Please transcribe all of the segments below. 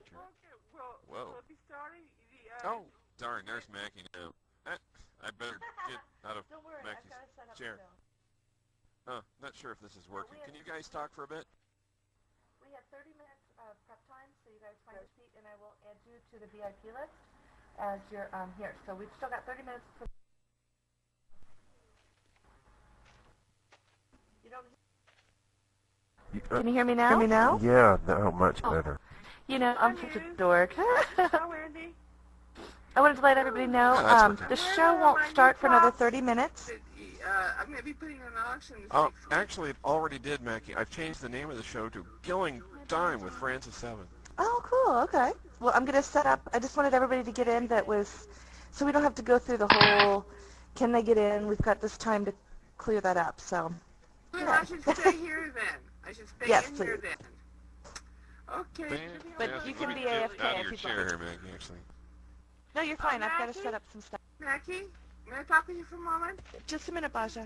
chair. Okay, well, Whoa. we'll be starting Oh, darn, there's Mackie now. I better get out of Don't worry, Mackie's I've got to set up chair. the film. Not sure if this is working. Can you guys talk for a bit? We have 30 minutes prep time, so you guys find your seat, and I will add you to the VIP list as you're here. So we've still got 30 minutes. Can you hear me now? Yeah, no, much better. You know, I'm such a dork. Hello, Andy. I wanted to let everybody know the show won't start for another 30 minutes. I'm going to be putting an auction this Oh, week. actually, it already did, Mackie. I've changed the name of the show to Killing Time with Francis Evan. Oh, cool. Okay. Well, I'm going to set up. I just wanted everybody to get in so we don't have to go through the whole, can they get in? We've got this time to clear that up, so. Well, I should stay here then. I should stay Yes, in here please. then. Okay. But you can be AFK out of if your you'd chair like. here, Mackie, actually. No, you're fine. I've got to Mackie? set up some stuff. Mackie, may I talk with you for a moment? Just a minute, Baja.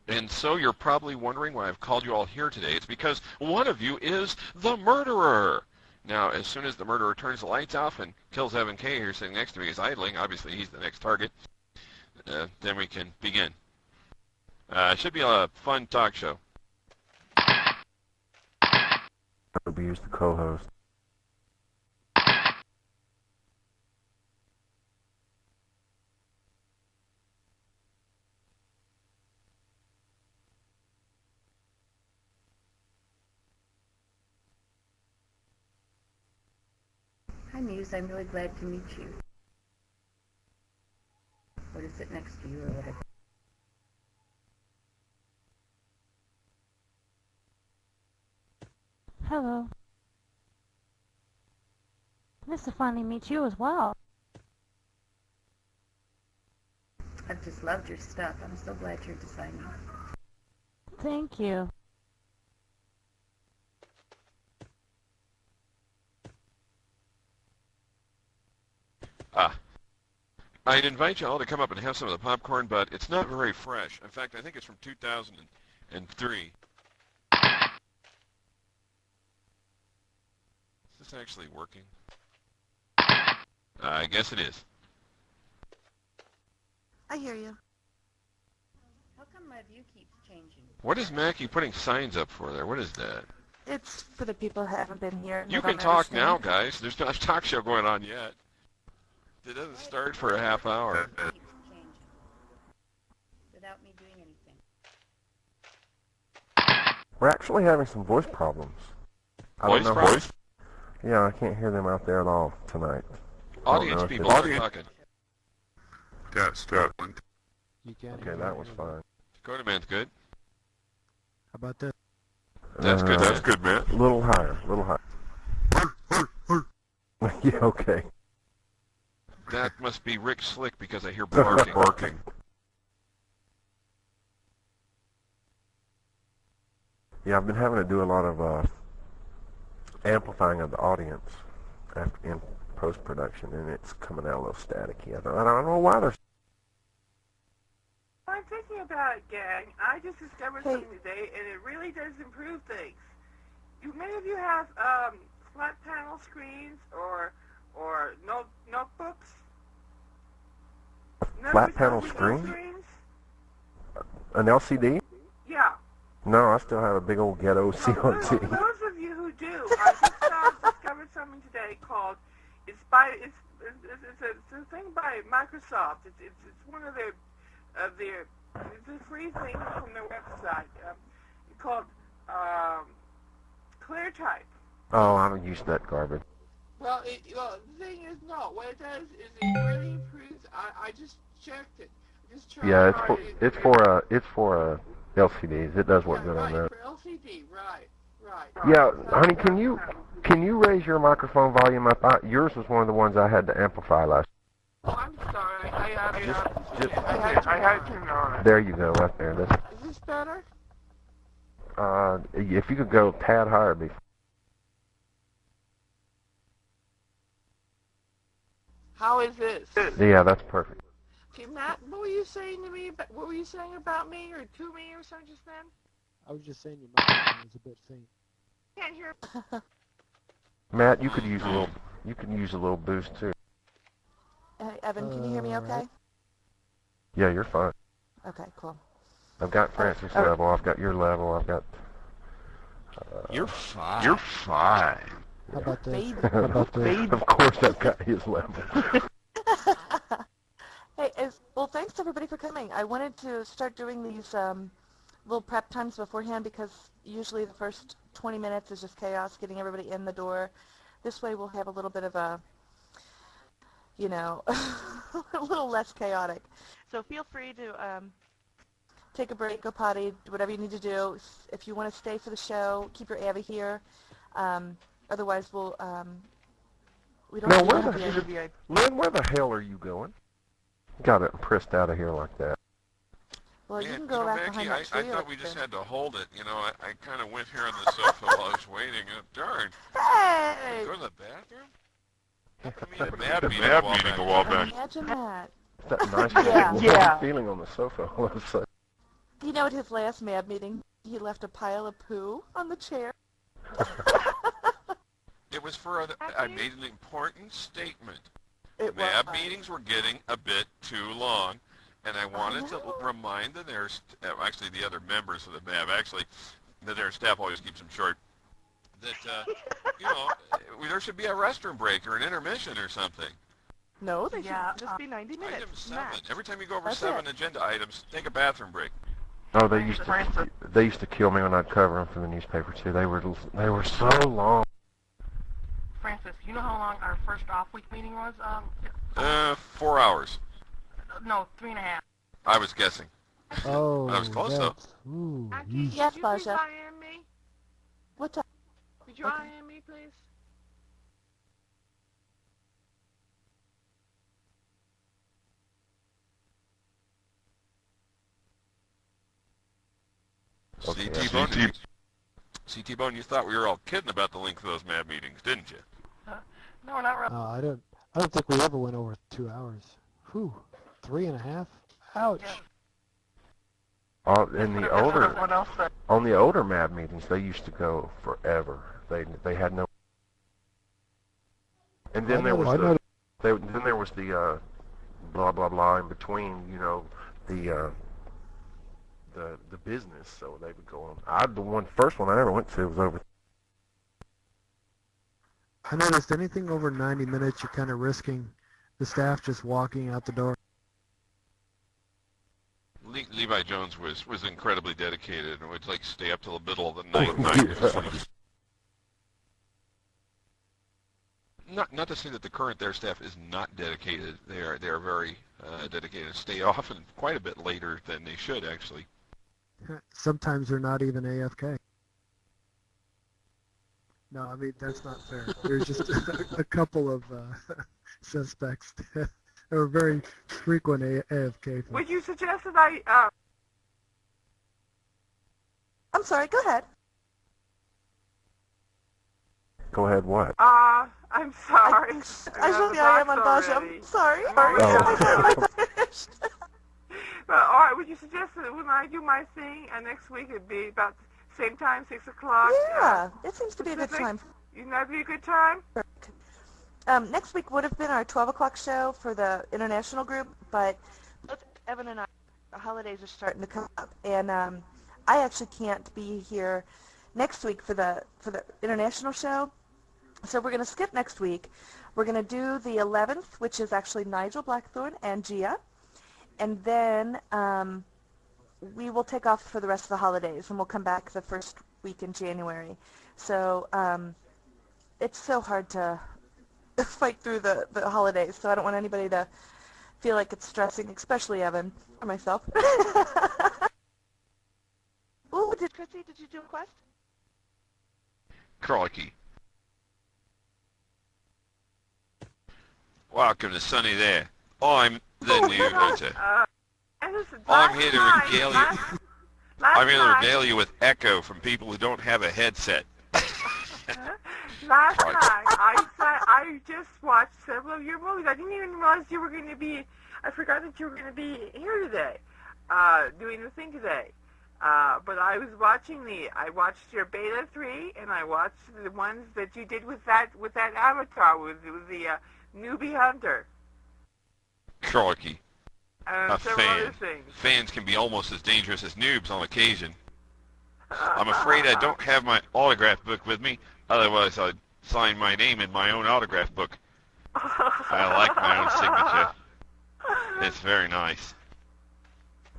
And so you're probably wondering why I've called you all here today. It's because one of you is the murderer. Now, as soon as the murderer turns the lights off and kills Evan K. here sitting next to me is idling, obviously he's the next target, then we can begin. It should be a fun talk show. Abuse the co-host. Hi, Muse. I'm really glad to meet you. Or to sit next to you or whatever. Hello. Nice to finally meet you as well. I've just loved your stuff. I'm so glad you're designing. Thank you. I'd invite you all to come up and have some of the popcorn, but it's not very fresh. In fact, I think it's from 2003. Is this actually working? I guess it is. I hear you. How come my view keeps changing? What is Mackie putting signs up for there? What is that? It's for the people who haven't been here. You can talk now, guys. There's not a talk show going on yet. It doesn't start for a half hour. Keeps changing. Without me doing anything. We're actually having some voice problems. Voice problems? Yeah, I can't hear them out there at all tonight. Audience people are talking. Test. Okay, that was fine. Dakota Man's good. How about that? That's good. That's good, man. A little higher. Yeah, okay. That must be Rick Slick because I hear barking. Yeah, I've been having to do a lot of amplifying of the audience in post-production, and it's coming out a little staticky. I don't know why there's... I'm thinking about it, gang. I just discovered something today, and it really does improve things. Many of you have flat panel screens or notebooks. Flat panel screen? An LCD? Yeah. No, I still have a big old ghetto CRT. Those of you who do, I just discovered something today called it's a thing by Microsoft. It's one of their it's a free thing from their website called ClearType. Oh, I don't use that garbage. Well, the thing is, no. What it does is it really improves. I just checked it. Just tried Yeah, it's for LCDs. It does work good on that. For LCD, right. Yeah, honey, can you raise your microphone volume up? Yours was one of the ones I had to amplify last. Oh, I'm sorry. I had to turn on. There you go, right there. Is this better? If you could go a tad higher, it'd be. How is this? Yeah, that's perfect. Okay, Matt, what were you saying to me? What were you saying about me or to me or something just then? I was just saying your microphone was a bit faint. Can't hear. Matt, you could use a little. You can use a little boost too. Hey, Evan, can you hear me okay? Yeah, you're fine. Okay, cool. I've got Francis' level. I've got your level. I've got. You're fine. You're fine. How about this? Baby. How about this? Of course, I've got his level. Hey, well, thanks everybody for coming. I wanted to start doing these little prep times beforehand because usually the first 20 minutes is just chaos getting everybody in the door. This way we'll have a little bit of a, you know, a little less chaotic. So feel free to take a break, go potty, do whatever you need to do. If you want to stay for the show, keep your Abby here. Otherwise, we don't No, have the interview. Lynn, where the hell are you going? Got it pressed out of here like that. Well, you Man, can go back Mackie, behind that I tree. thought we just had to hold it. I kind of went here on the sofa while I was waiting. Darn. Hey! Go to the bathroom? How come you had a mad meeting a while back? Imagine that. That nice Yeah. feeling on the sofa all of a sudden. You know, at his last MAB meeting, he left a pile of poo on the chair. It was for I made an important statement. It MAB was. meetings were getting a bit too long, and I wanted to remind the actually the other members of the MAB, their staff always keeps them short, that, there should be a restroom break or an intermission or something. No, they should just be 90 minutes. Item 7. max. Every time you go over That's 7 it. agenda items, take a bathroom break. Oh, they used to kill me when I'd cover them for the newspaper too. They were so long. Francis, you know how long our first off-week meeting was? 4 hours. No, 3.5. I was guessing. Oh, I was close, though. Ooh, Auntie, yeesh. Yes, could you please Baja. IM me? What time? Could you Okay. IM me, please? Okay, CT-Bone, CT-Bone, you thought we were all kidding about the length of those MAB meetings, didn't you? No, not really. I don't think we ever went over 2 hours. Whew, 3.5? Ouch. Yeah. In the on the older MAB meetings, they used to go forever. They had no. And then there was the blah blah blah in between. The business. So they would go on. The first one I ever went to was over. I noticed anything over 90 minutes, you're kind of risking the staff just walking out the door. Levi Jones was incredibly dedicated and would stay up till the middle of the night. Not to say that the current staff is not dedicated. They are very dedicated. Stay off and quite a bit later than they should actually. Sometimes they're not even AFK. No, I mean, that's not fair. There's just a couple of suspects that are very frequent AFK. Would you suggest that I, I'm sorry, go ahead. Go ahead. What? I'm sorry. I really am on Baja. I'm sorry. Oh. But, all right, would you suggest that when I do my thing, next week it'd be about the same time, 6 o'clock? Yeah, it seems to be a good Pacific? time. You know, that'd be a good time? Next week would have been our 12 o'clock show for the international group, but both Evan and I, the holidays are starting to come up, and I actually can't be here next week for the international show, so we're going to skip next week. We're going to do the 11th, which is actually Nigel Blackthorne and Gia, and then we will take off for the rest of the holidays, and we'll come back the first week in January. So it's so hard to fight through the holidays, so I don't want anybody to feel like it's stressing, especially Evan or myself. Ooh, Chrissy, did you do a quest? Crikey. Welcome to Sunny there. I'm the new hunter. I'm here to regale you. I'm here to regale you with echo from people who don't have a headset. last Right. night I just watched several of your movies. I didn't even realize you were going to be. I forgot that you were going to be here today, doing the thing today. But I was watching I watched your Beta 3, and I watched the ones that you did with that avatar, with the newbie hunter. Crikey. And A several fan. other things. Fans can be almost as dangerous as noobs on occasion. I'm afraid I don't have my autograph book with me, otherwise I'd sign my name in my own autograph book. I like my own signature. It's very nice.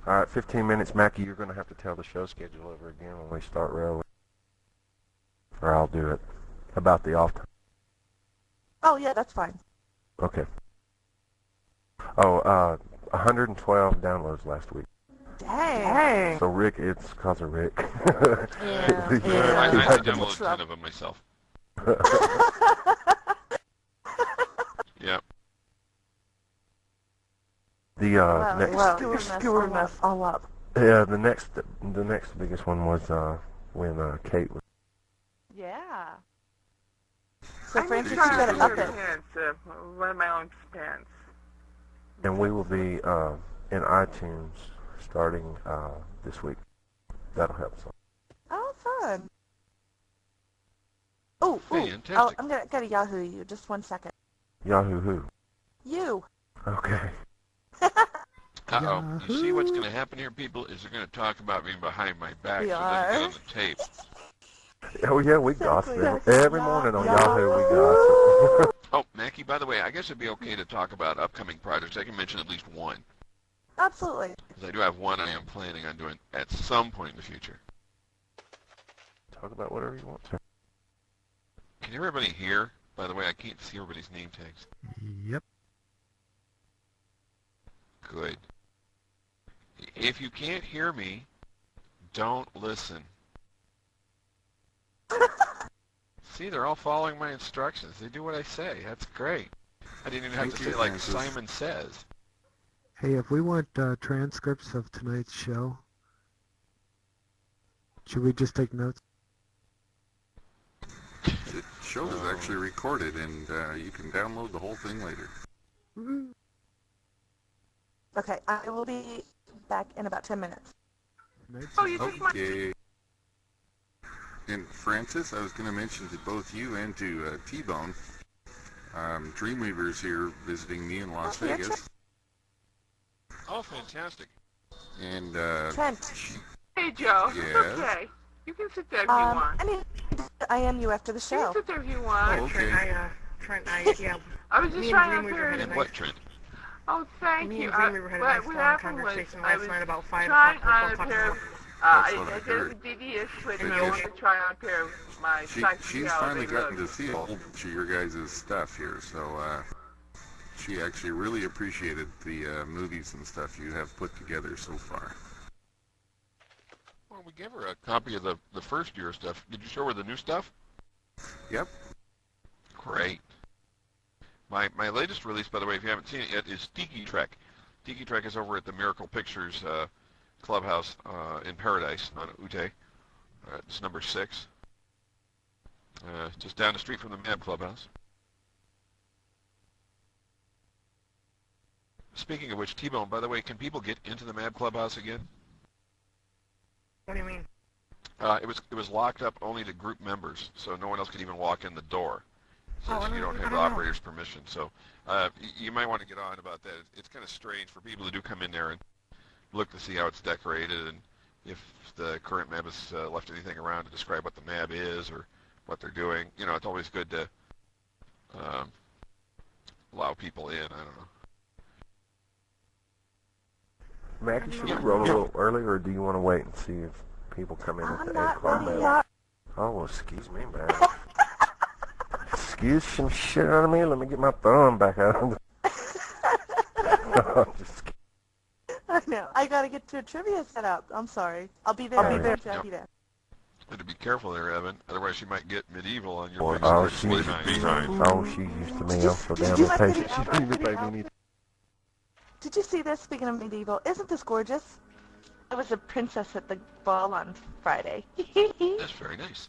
All right, 15 minutes, Mackie. You're going to have to tell the show schedule over again when we start rolling. Or I'll do it. About the off time. Oh, yeah, that's fine. Okay. Oh, 112 downloads last week. Dang. So Rick, it's because of Rick. Yeah. I downloaded 10 of them myself. Yep. The Screw us all up. yeah, the next biggest one was when Kate was. Yeah. So I'm Francis, you trying gotta to up wear it. pants, one of my own pants. And we will be in iTunes starting this week. That'll help some. Oh, fun. Oh, Fantastic. I'm gotta Yahoo you. Just 1 second. Yahoo who? You. Okay. Uh-oh. You see what's going to happen here, people, is they're going to talk about me behind my back We so they are. can get on the tape. Oh yeah, we gossip Exactly. every morning on Yahoo. We gossip. Oh, Mackie, by the way, I guess it'd be okay to talk about upcoming projects. I can mention at least one, Absolutely. because I do have one I am planning on doing at some point in the future. Talk about whatever you want to. Can everybody hear? By the way, I can't see everybody's name tags. Yep. Good. If you can't hear me, don't listen. See, they're all following my instructions. They do what I say. That's great. I didn't even have to Thank say you, like Francis. Simon says. Hey, if we want transcripts of tonight's show, should we just take notes? The show is actually recorded, and you can download the whole thing later. Okay, I will be back in about 10 minutes. Oh, you took my... Okay. And Francis, I was going to mention to both you and to T-Bone, Dreamweaver's here visiting me in Las Oh, yeah, Vegas. Oh, fantastic. And Trent. Hey, Joe. Yes? It's okay. You can sit there if you want. I mean, I am you after the You show. can sit there if you want. Oh, okay. I was just Me and trying to Dreamweaver figure had a And nice- what, Trent? Oh, thank Me you. and Dreamweaver had a nice what long happened conversation was, I last was night about 5 trying o'clock. on a We'll pair talk of, That's I what I did heard. the DDS switch, And and I wanted to try on a pair of my She's Psyche finally Holiday gotten to looks. see a whole bunch of your guys' stuff here, so she actually really appreciated the movies and stuff you have put together so far. Well, we gave her a copy of the first year stuff. Did you show her the new stuff? Yep. Great. My latest release, by the way, if you haven't seen it yet, is Disky Trek. Disky Trek is over at the Miracle Pictures Clubhouse in Paradise on Ute. It's number 6. Just down the street from the Mad Clubhouse. Speaking of which, T-Bone, by the way, can people get into the Mad Clubhouse again? What do you mean? It was locked up only to group members, so no one else could even walk in the door. Oh, Since I you don't don't have the know. operator's permission. So you might want to get on about that. It's kind of strange for people who do come in there and look to see how it's decorated and if the current map has left anything around to describe what the map is or what they're doing. You know, it's always good to allow people in. I don't know. Mackie, should we roll a little early, or do you want to wait and see if people come in at I'm the 8 not o'clock? ready hour? yet. Oh, well, excuse me, man. Excuse some shit out of me. Let me get my thumb back out. Just kidding. I know. I gotta get to a trivia set up. I'm sorry. I'll be there. I'll be there. I'll be there. But to be careful there, Evan. Otherwise, you might get medieval on your Oh, face. she's used to me. I'm so damn you like impatient. She medieval? didn't even pay me anything. Did you see this? Speaking of medieval, isn't this gorgeous? I was a princess at the ball on Friday. That's very nice.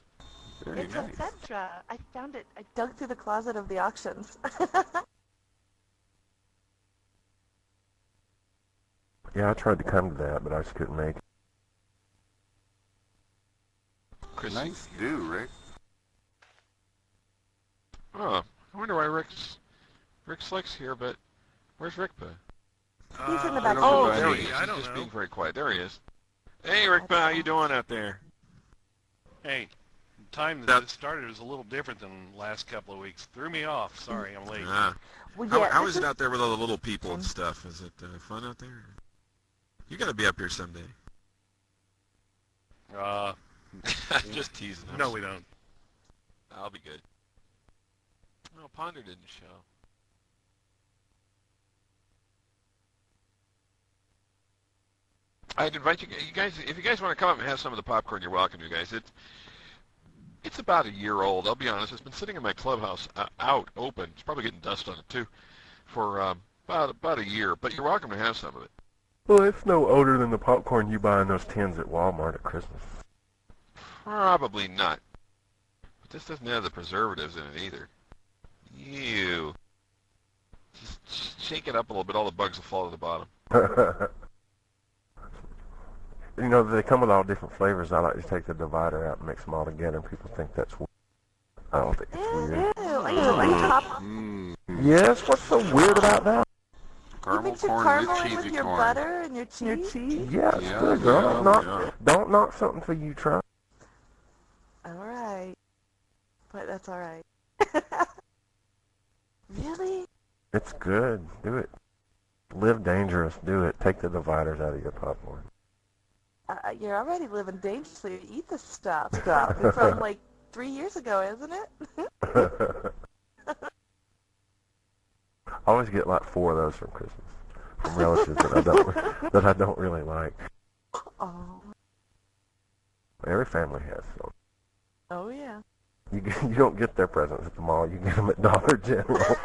Very It's nice. a Fedra. I found it. I dug through the closet of the auctions. Yeah, I tried to come to that, but I just couldn't make it. Chris, Nice do, Rick. oh, I wonder why Rick Slick's here, but where's Rickpa? He's in the I back. don't Oh, know there any. he is. I He's don't just know. being very quiet. There he is. Hey, Rickpa, how you doing out there? Hey, the time that it started was a little different than the last couple of weeks. Threw me off. Sorry, I'm late. Well, How, yeah, how this is it out there with all the little people and fun. stuff? Is it fun out there? You got to be up here someday. Just teasing. No, we don't. I'll be good. Well, Ponder didn't show. I'd invite you guys, if you guys want to come up and have some of the popcorn, you're welcome, you guys. It's about a year old, I'll be honest. It's been sitting in my clubhouse out, open. It's probably getting dust on it, too, for about a year. But you're welcome to have some of it. Well, it's no older than the popcorn you buy in those tins at Walmart at Christmas. Probably not. But this doesn't have the preservatives in it either. Ew. Just shake it up a little bit, all the bugs will fall to the bottom. You know, they come with all different flavors. I like to take the divider out and mix them all together, and people think that's weird. I don't think it's weird. Ew, are you top? Yes, what's so weird about that? You Caramel mix your corn caramel with in with cheesy your corn. butter and your cheese? Yeah, it's Yeah, good, girl. yeah. Don't knock something till you try. All right. But that's all right. Really? It's good. Do it. Live dangerous. Do it. Take the dividers out of your popcorn. You're already living dangerously. Eat this stuff. It's from like 3 years ago, isn't it? I always get like 4 of those from Christmas from relatives that I don't really like. Oh. Every family has some. Oh yeah. You don't get their presents at the mall. You get them at Dollar General.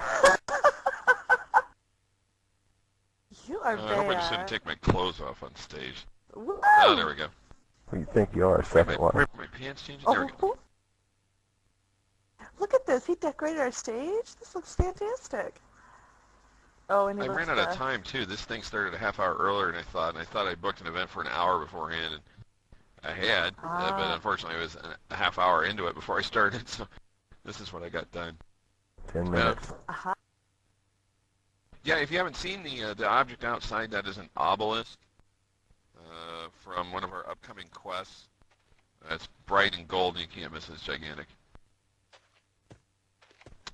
You are I hope I just bad. didn't take my clothes off on stage. Woo! Oh, there we go. You think you are a second My wife? pants changing? There we go. Oh. Look at this. He decorated our stage. This looks fantastic. Oh, and he I looks ran out of time, too. This thing started a half hour earlier than I thought, and I thought I booked an event for an hour beforehand, and I had, but unfortunately it was a half hour into it before I started, so this is what I got done. 10 minutes. Uh-huh. Yeah, if you haven't seen the object outside, that is an obelisk from one of our upcoming quests. It's bright and gold, and you can't miss it. It's gigantic.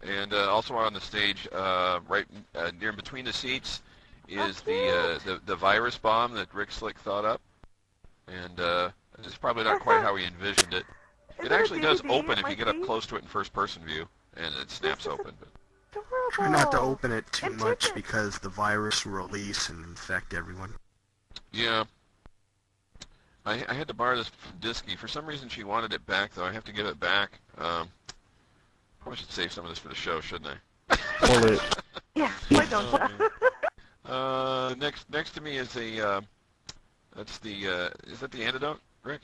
And also on the stage, right near between the seats, is the virus bomb that Rick Slick thought up. And it's probably not quite how he envisioned it. It actually does open if you get up close to it in first-person view, and it snaps open. But Try not to open it too much because the virus will release and infect everyone. yeah. I had to borrow this from Disky. For some reason, she wanted it back, though. I have to give it back. Probably should save some of this for the show, shouldn't I? Well, Yeah, why don't you? Next to me is a, that's the, is that the antidote, Rick?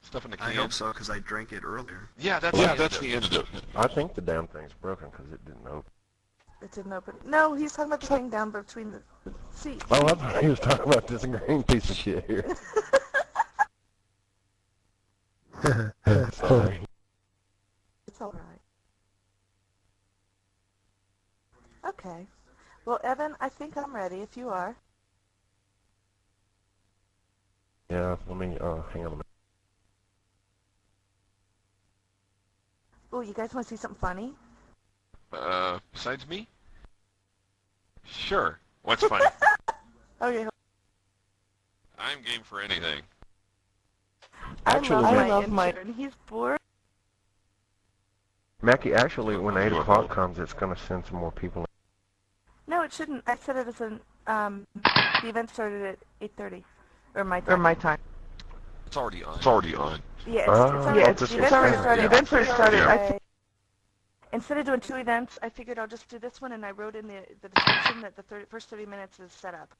Stuff in the can? I hope so because I drank it earlier. Yeah, that's the antidote. I think the damn thing's broken because it didn't open. It didn't open. No, he's talking about the thing down between the seats. Oh, I thought he was talking about this green piece of shit here. Sorry. It's all right. Okay. Well, Evan, I think I'm ready if you are. Yeah, let me, hang on a minute. Oh, you guys want to see something funny? Besides me? Sure. What's funny? Okay. I'm game for anything. Actually, I love my intern. He's bored. Mackie, actually, when 8 o'clock comes, it's going to send some more people in. No, it shouldn't. I said it as an, the event started at 8:30. Or my time. It's already on. Yeah, it's the event already started. The event started. Yeah. Instead of doing 2 events, I figured I'll just do this one, and I wrote in the description that the first 30 minutes is set up.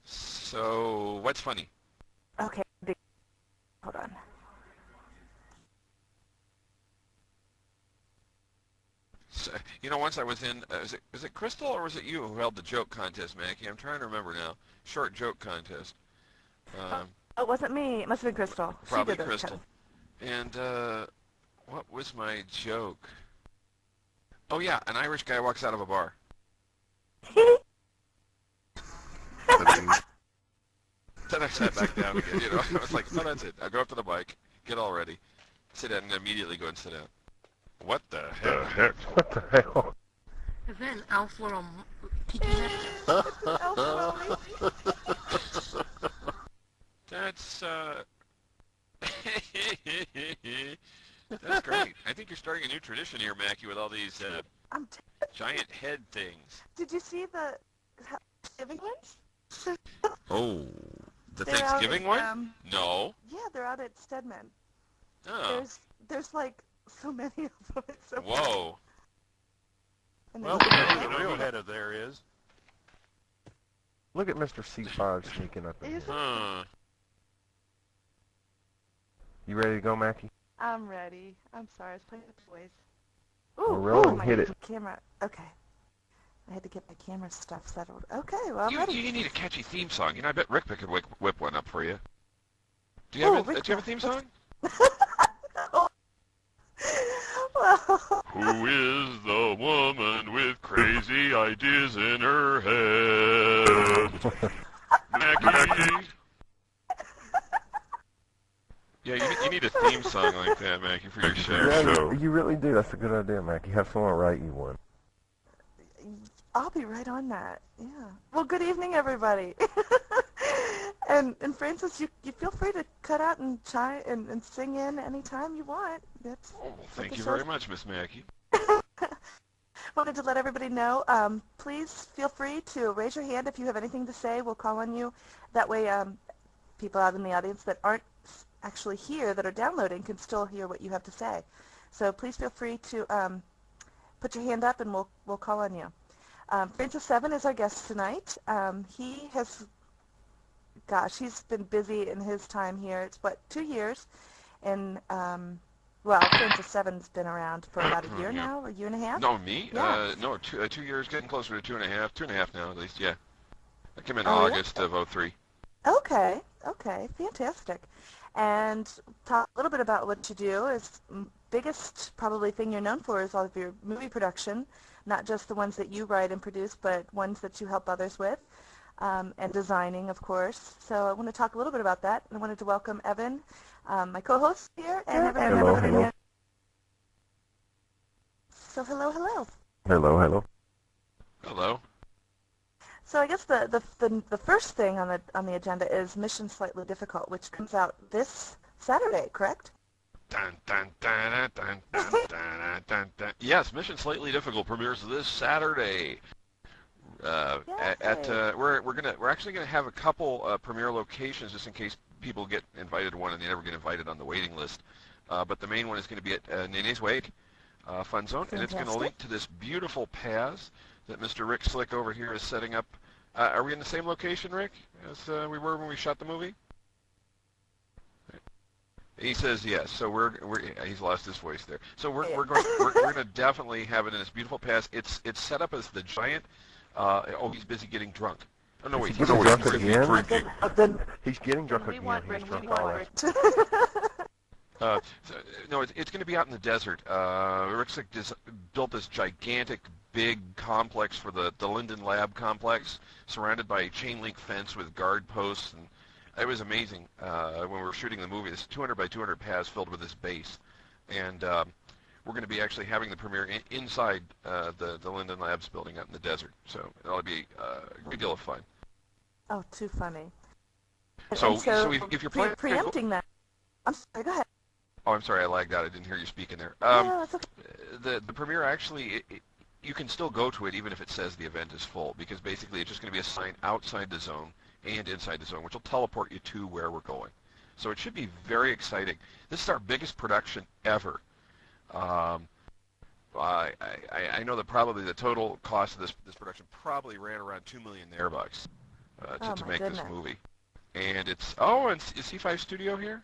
So, what's funny? Okay. Hold on. You know, once I was in, was it Crystal or was it you who held the joke contest, Mackie? I'm trying to remember now. Short joke contest. It wasn't me. It must have been Crystal. Probably She did those Crystal. And what was my joke? Oh yeah, an Irish guy walks out of a bar. Then I sat back down again. You know, I was like, oh, that's it. I'll go up to the bike, get all ready, sit down, and immediately go and sit down. What the heck? What the hell? Is that an elf little... That's that's great. I think you're starting a new tradition here, Mackie, with all these giant head things. Did you see the Thanksgiving ones? Oh, the They're Thanksgiving out at, one? No. Yeah, they're out at Stedman. Oh. There's like so many of them. It's so Whoa. Well, maybe the real head of there is. Look at Mr. C5 sneaking up in here. Huh. You ready to go, Mackie? I'm ready. I'm sorry. I was playing with toys. Well, roll, my hit it. camera. Okay. I had to get my camera stuff settled. Okay, well, I'm ready. You need a catchy theme song. You know, I bet Rickpa could whip one up for you. Do you have a theme song? Well, Who is the woman with crazy ideas in her head? Mackie. Yeah, you need a theme song like that, Mackie, for your show. You really do. That's a good idea, Mackie. Have someone write you one. I'll be right on that. Yeah. Well, good evening, everybody. and Francis, you feel free to cut out and chime and sing in anytime you want. That's Thank you very much, Miss Mackie. Wanted to let everybody know, please feel free to raise your hand if you have anything to say. We'll call on you. That way people out in the audience that aren't actually here, that are downloading, can still hear what you have to say. So please feel free to put your hand up and we'll call on you. Francis Evan is our guest tonight. He has, he's been busy in his time here. It's, 2 years? And, Francis Evan's been around for about a year now, a year and a half? No, me? Yeah. No, 2 years, getting closer to 2.5. 2.5 now, at least, yeah. I came in August of '03. Okay, fantastic. And talk a little bit about what you do. Is biggest probably thing you're known for is all of your movie production, not just the ones that you write and produce, but ones that you help others with, and designing, of course. So I want to talk a little bit about that. I wanted to welcome Evan, my co-host here, and everybody. Hello. So hello. Hello. So I guess the first thing on the agenda is Mission Slightly Difficult, which comes out this Saturday, correct? Dun, dun, dun, dun, dun, dun, dun, dun. Yes, Mission Slightly Difficult premieres this Saturday. We're actually gonna have a couple premiere locations just in case people get invited to one and they never get invited on the waiting list. But the main one is going to be at Nene's Wake Fun Zone, and it's going to link to this beautiful path that Mr. Rick Slick over here is setting up. Are we in the same location, Rick, as we were when we shot the movie? He says yes. So he's lost his voice there. So we're going to definitely have it in this beautiful path. It's set up as the giant. He's busy getting drunk. Oh no, wait, he's drunk again. Drinking. He's getting drunk again. He's drunk all that. No, it's going to be out in the desert. Rick Slick built this gigantic, big complex for the Linden Lab complex, surrounded by a chain link fence with guard posts, and it was amazing. When we were shooting the movie, this 200 by 200 paths filled with this base, and we're going to be actually having the premiere inside the Linden Labs building out in the desert. So it'll be a great deal of fun. Oh, too funny. So if you're preempting that, I'm sorry. Go ahead. Oh, I'm sorry, I lagged out. I didn't hear you speaking there. No, it's okay. The premiere actually, you can still go to it even if it says the event is full, because basically it's just going to be a sign outside the zone and inside the zone, which will teleport you to where we're going. So it should be very exciting. This is our biggest production ever. I know that probably the total cost of this production probably ran around $2 million thereabouts to make this movie. And it's and is C5 Studio here?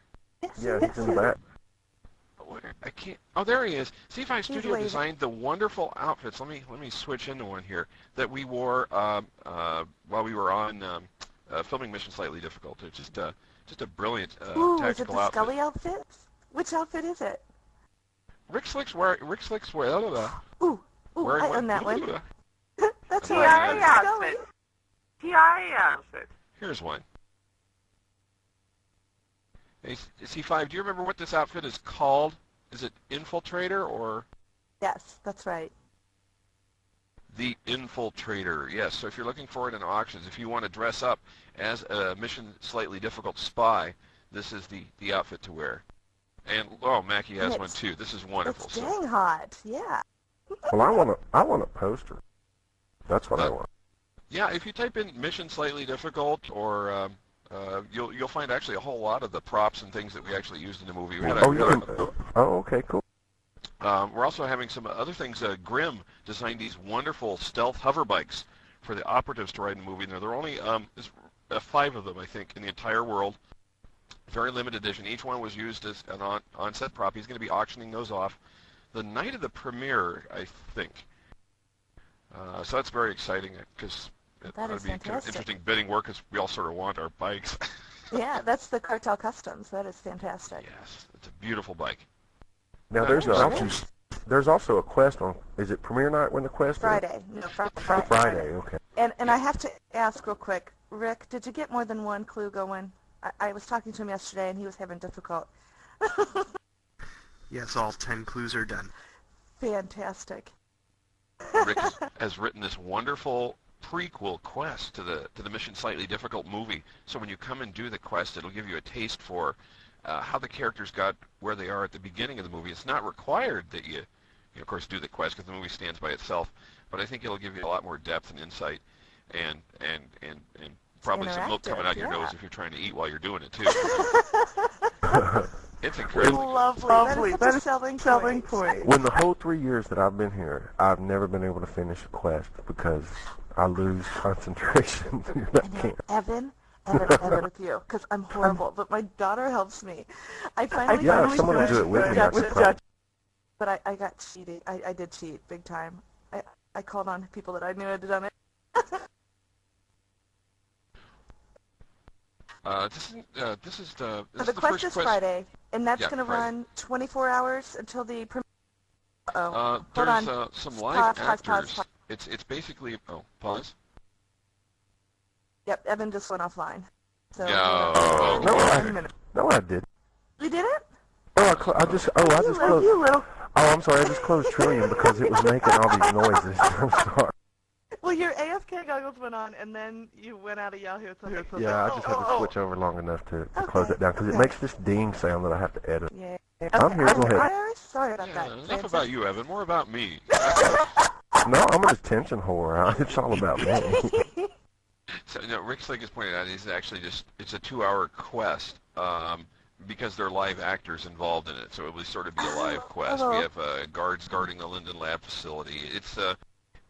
Yeah, he's in the back. I can't. Oh, there he is. C5 Studio waving. designed the wonderful outfits. Let me switch into one here that we wore while we were on filming Mission Slightly Difficult. It's just a brilliant Ooh, is it tactical the outfit. Scully outfit? Which outfit is it? Rick Slick's wear. Ooh, wearing I own that one. That's TIA right. outfit. TIA outfit. Here's one. Hey, C5, do you remember what this outfit is called? Is it Infiltrator or? Yes, that's right. The Infiltrator, yes. So if you're looking for it in auctions, if you want to dress up as a Mission Slightly Difficult spy, this is the outfit to wear. And, oh, Mackie has one too. This is wonderful. It's dang hot, yeah. Well, I want a poster. That's what I want. Yeah, if you type in Mission Slightly Difficult or you'll find actually a whole lot of the props and things that we actually used in the movie. Okay, cool. We're also having some other things. Grimm designed these wonderful stealth hover bikes for the operatives to ride in the movie. Now, there are only 5 of them, I think, in the entire world. Very limited edition. Each one was used as an on-set prop. He's going to be auctioning those off the night of the premiere, I think. So that's very exciting because that'd be kind of interesting bidding war because we all sort of want our bikes. Yeah, that's the Cartel Customs. That is fantastic. Yes, it's a beautiful bike. Now there's also a quest on. Is it premiere night when the quest Friday. is? No, Friday. Okay. And I have to ask real quick, Rick, did you get more than one clue going? I was talking to him yesterday and he was having difficult. Yes, all 10 clues are done. Fantastic. Rick has written this wonderful prequel quest to the Mission Slightly Difficult movie. So when you come and do the quest, it'll give you a taste for how the characters got where they are at the beginning of the movie. It's not required that you of course, do the quest because the movie stands by itself. But I think it'll give you a lot more depth and insight and probably some milk coming out your nose if you're trying to eat while you're doing it, too. It's incredible. Lovely. That is a selling point. When the whole 3 years that I've been here, I've never been able to finish a quest because I lose concentration. Evan with you, because I'm horrible, but my daughter helps me. I finally someone will do it with me. But I got cheated. I did cheat big time. I called on people that I knew had done it. This is the quest is Friday, and that's going to run 24 hours until the premiere. There's some live actors. Pause. It's basically pause. Yep, Evan just went offline. So, no, I did. You did it? I just closed. You little. Oh, I'm sorry. I just closed Trillium because it was making all these noises. I'm sorry. Well, your AFK goggles went on, and then you went out of Yahoo. Yeah, I just had to switch over long enough to close it down because it makes this ding sound that I have to edit. Yeah. I'm here. Go ahead. Sorry about that. Enough about you, Evan. More about me. No, I'm an attention whore. It's all about me. So, Rick Slick has pointed out it's a 2-hour quest because there are live actors involved in it, so it will sort of be a live quest. We have guards guarding the Linden Lab facility.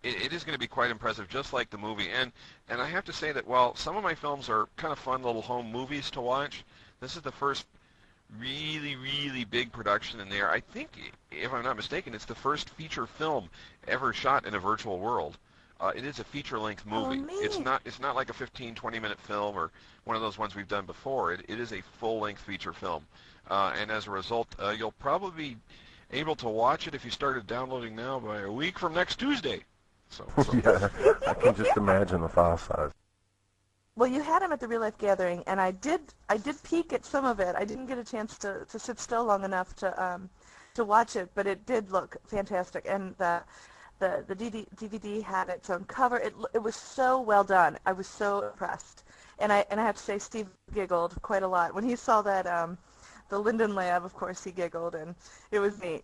It is going to be quite impressive, just like the movie. And I have to say that while some of my films are kind of fun little home movies to watch, this is the first really, really big production in there. I think, if I'm not mistaken, it's the first feature film ever shot in a virtual world. It is a feature-length movie. It's not like a 15, 20-minute film or one of those ones we've done before. It is a full-length feature film. And as a result, you'll probably be able to watch it if you started downloading now by a week from next Tuesday. So. Yeah, I can just imagine the file size. Well, you had him at the Real Life Gathering, and I did peek at some of it. I didn't get a chance to sit still long enough to watch it, but it did look fantastic. And the DVD had its own cover. It was so well done. I was so impressed. And I have to say, Steve giggled quite a lot when he saw that the Linden Lab. Of course, he giggled, and it was neat.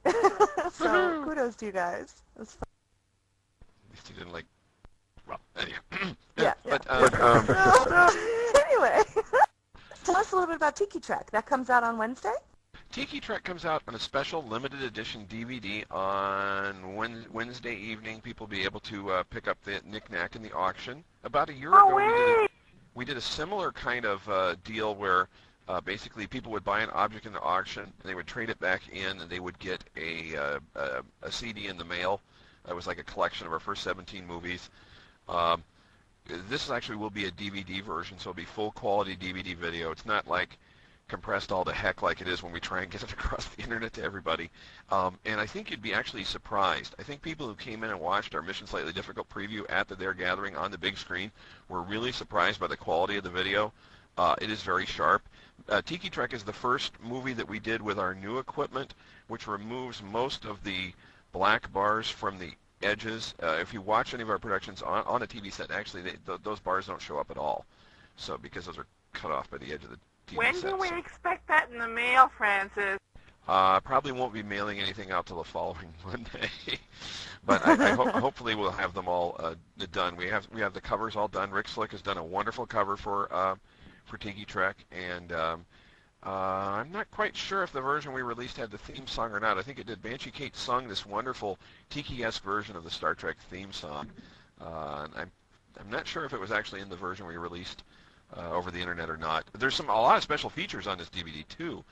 So kudos to you guys. It was fun. At least he didn't anyway. Yeah. Anyway, tell us a little bit about Tiki Trek. That comes out on Wednesday? Tiki Trek comes out on a special limited edition DVD on Wednesday evening. People will be able to pick up the knick-knack in the auction. About a year ago, we did a similar kind of deal where Basically, people would buy an object in the auction, and they would trade it back in, and they would get a CD in the mail. It was like a collection of our first 17 movies. This actually will be a DVD version, so it'll be full quality DVD video. It's not like compressed all to heck like it is when we try and get it across the internet to everybody. And I think you'd be actually surprised. I think people who came in and watched our Mission Slightly Difficult preview at the Dare Gathering on the big screen were really surprised by the quality of the video. It is very sharp. Tiki Trek is the first movie that we did with our new equipment, which removes most of the black bars from the edges. If you watch any of our productions on a TV set, actually those bars don't show up at all. So because those are cut off by the edge of the TV When set. do we expect that in the mail, Francis? Probably won't be mailing anything out till the following Monday, but hopefully we'll have them all done. We have the covers all done. Rick Slick has done a wonderful cover for Tiki Trek, and I'm not quite sure if the version we released had the theme song or not. I think it did. Banshee Kate sung this wonderful Tiki-esque version of the Star Trek theme song. And I'm not sure if it was actually in the version we released over the internet or not. There's a lot of special features on this DVD too.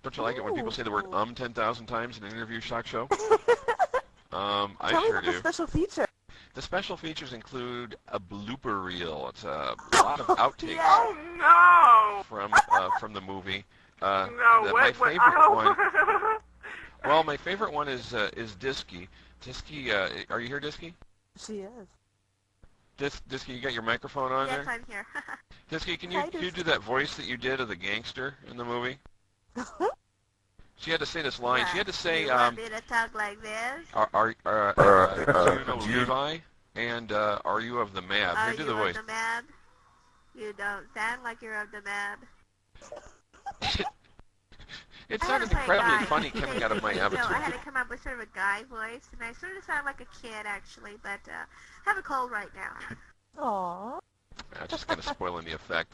Don't you like it when people say the word 10,000 times in an interview shock show? I Tell me sure about the do. special feature. The special features include a blooper reel. It's a lot of outtakes Oh no! from the movie. No, My what? favorite one. Well, my favorite one is Disky. Disky, are you here, Disky? She is. Disky, you got your microphone on Yes, there? I'm here. Disky, can Hi, you Disky. do that voice that you did of the gangster in the movie? She had to say this line. She had to say, You want me to talk like this? do you know Levi? And are you of the Mab? Are Here, do you the voice. of the mad? You don't sound like you're of the mad. It I sounded had to play incredibly guy. funny coming out of my So I avatar. had to come up with sort of a guy voice, and I sort of sound like a kid, actually, but I have a cold right now. Aww. Just kind of spoiling the effect.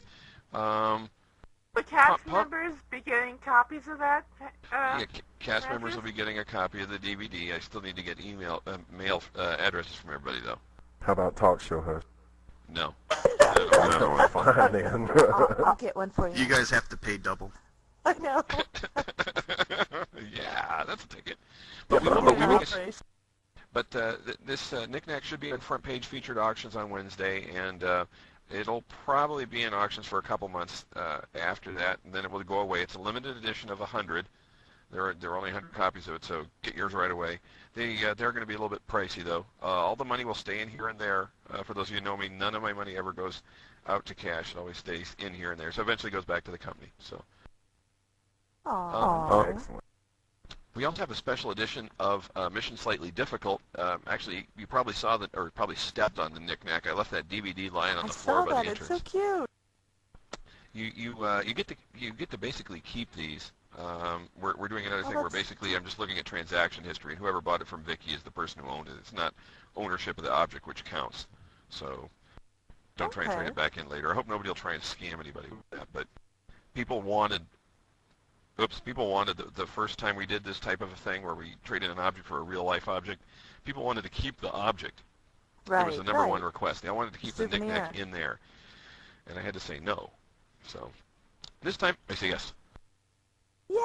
The cast Pop- members be getting copies of that? Yeah, cast members will be getting a copy of the DVD. I still need to get mail addresses from everybody, though. How about talk show host? No. No, fine then. I'll get one for you. You guys have to pay double. I know. Yeah, that's a ticket. Yeah, But we will be having a, Operation. but this knickknack should be in front page featured auctions on Wednesday, and it'll probably be in auctions for a couple months after that, and then it will go away. It's a limited edition of 100. There are only 100 copies of it, so get yours right away. They're going to be a little bit pricey, though. All the money will stay in here and there. For those of you who know me, none of my money ever goes out to cash. It always stays in here and there, so eventually goes back to the company. So. Aww. Excellent. We also have a special edition of Mission Slightly Difficult. Actually, you probably saw that, or probably stepped on the knickknack. I left that DVD lying on I the floor saw by that. the It's entrance. so cute. You get to basically keep these. We're doing another thing where that's- basically I'm just looking at transaction history, and whoever bought it from Vicky is the person who owned it. It's not ownership of the object which counts. So don't try and trade Okay. it back in later. I hope nobody will try and scam anybody with that. But people wanted. People wanted the first time we did this type of a thing where we traded an object for a real life object. People wanted to keep the object. Right. It was the number right. one request. They wanted to keep the Souvenir. knickknack in there, and I had to say no. So this time I say yes. Yay!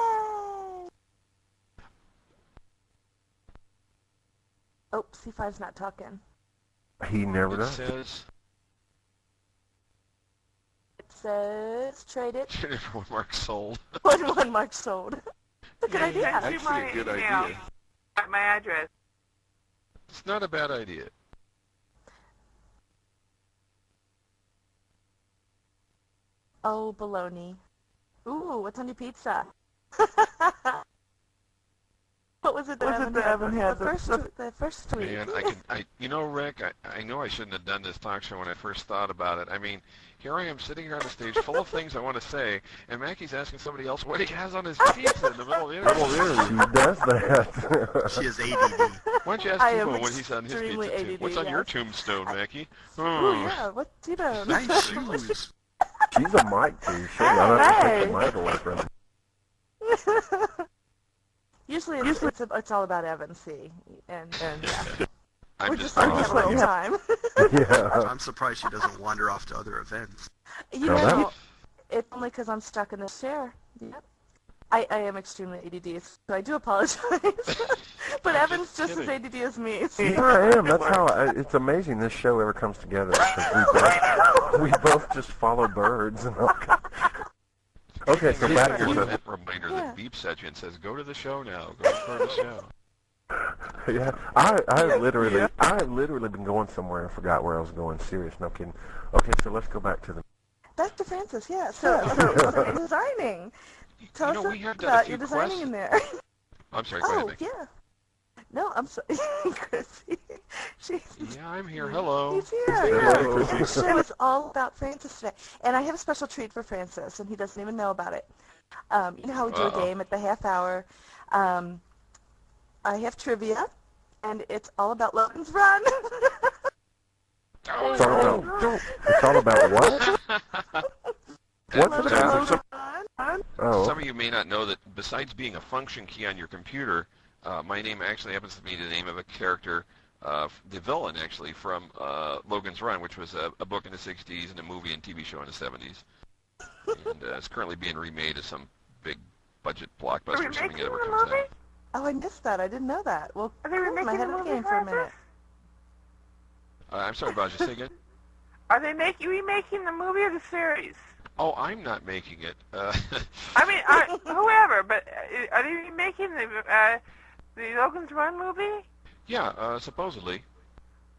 Oh, C5's not talking. He never It does. says It says trade it. traded for 1 mark sold. 1 mark sold. It's a good idea. Send you my Actually, a good email. idea. My address. It's not a bad idea. Oh, bologna. Ooh, what's on your pizza? What was it that Evan had? The first tweet. Man, Rick, I know I shouldn't have done this talk show when I first thought about it. I mean, here I am sitting here on the stage full of things I want to say, and Mackie's asking somebody else what he has on his pizza in the middle of the interview. She does that. She has ADD. Why don't you ask I am T-Bone what he's on his extremely pizza too? ADD, What's on your yes. tombstone, Mackie? Ooh, yeah, what T-Bone? Nice shoes. She's a mic too. She I don't have to take the Hey. mic away from her. Usually it's all about Evan C. And yeah. I'm We're just just having a little time. Yeah. I'm surprised she doesn't wander off to other events. You Now know, It's only because I'm stuck in this chair. Yep. I am extremely ADD, so I do apologize. But Evan's just as ADD as me. So. Yeah, I am. That's how. It's amazing this show ever comes together. We both just follow birds and all. Okay, so back to the reminder that beeps at you and says, "Go to the show now. Go for the show." Yeah, I've literally been going somewhere and forgot where I was going. Serious, no kidding. Okay, so let's go back to the. Back to Francis, yeah. So designing. Tell us we have about your designing in there. I'm sorry, go ahead. Yeah. No, I'm sorry. Chrissy. Yeah, I'm here. Hello. He's here. Hello. The show is all about Francis today. And I have a special treat for Francis, and he doesn't even know about it. You know how we do a game at the half hour? I have trivia, and it's all about Logan's Run. It's all about what? Some of you may not know that besides being a function key on your computer, my name actually happens to be the name of a character, the villain actually, from Logan's Run, which was a book in the 60s and a movie and TV show in the 70s. And it's currently being remade as some big budget blockbuster, assuming it ever comes out. Oh, I missed that. I didn't know that. Well, are they remaking my head the of the movie game for a minute. I'm sorry, Roger, say again? Are they remaking the movie or the series? Oh, I'm not making it. I mean, whoever, but are they remaking the Logan's Run movie? Yeah, supposedly.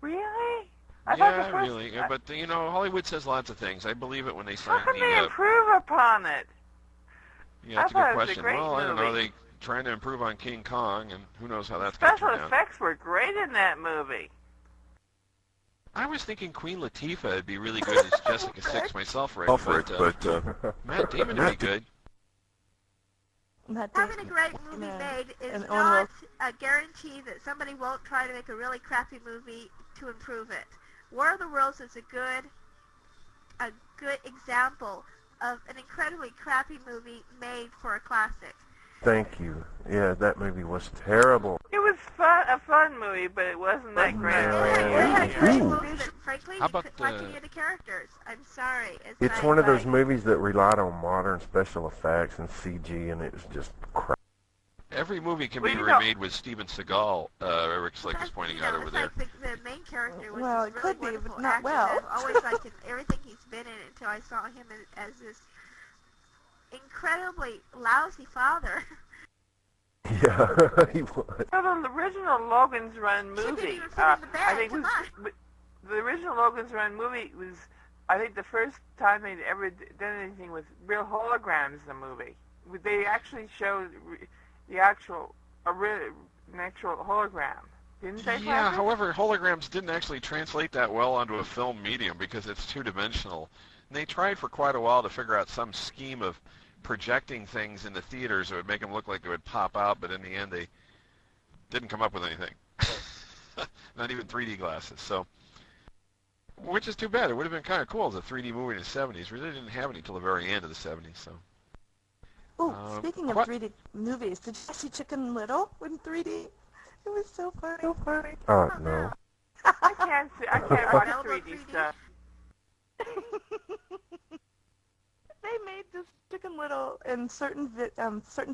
Really? Yeah, really. But, Hollywood says lots of things. I believe it when they sign How can they improve upon it? Yeah, that's a good question. Well, I don't know. They trying to improve on King Kong, and who knows how that's going to turn out. Special effects were great in that movie. I was thinking Queen Latifah would be really good as Jessica Six myself, right? But Matt Damon would be good. Having a great movie made is not a guarantee that somebody won't try to make a really crappy movie to improve it. War of the Worlds is a good example of an incredibly crappy movie made for a classic. Thank you. Yeah, that movie was terrible. It was a fun movie, but it wasn't that great. It had great movies, but frankly, you couldn't like any of the characters. I'm sorry. It's one of those movies that relied on modern special effects and CG, and it was just crap. Every movie can be remade with Steven Seagal, Eric Slick is pointing out over there. Like the main character was well, it really could be, wonderful but not actor. well. I've always liked everything he's been in until I saw him as this incredibly lousy father. Yeah, he was. Well, the original Logan's Run movie, I think the original Logan's Run movie was, I think, the first time they'd ever done anything with real holograms in the movie. They actually showed the actual hologram, didn't they? Yeah, however, holograms didn't actually translate that well onto a film medium because it's two-dimensional. And they tried for quite a while to figure out some scheme of projecting things in the theaters that would make them look like they would pop out, but in the end they didn't come up with anything. Not even 3D glasses, so, which is too bad. It would have been kind of cool as a 3D movie in the 70s. We really didn't have any till the very end of the 70s, so. Oh, speaking of 3D movies, did you see Chicken Little in 3D? It was so funny. No. I can't watch 3D stuff. They made this Chicken Little in certain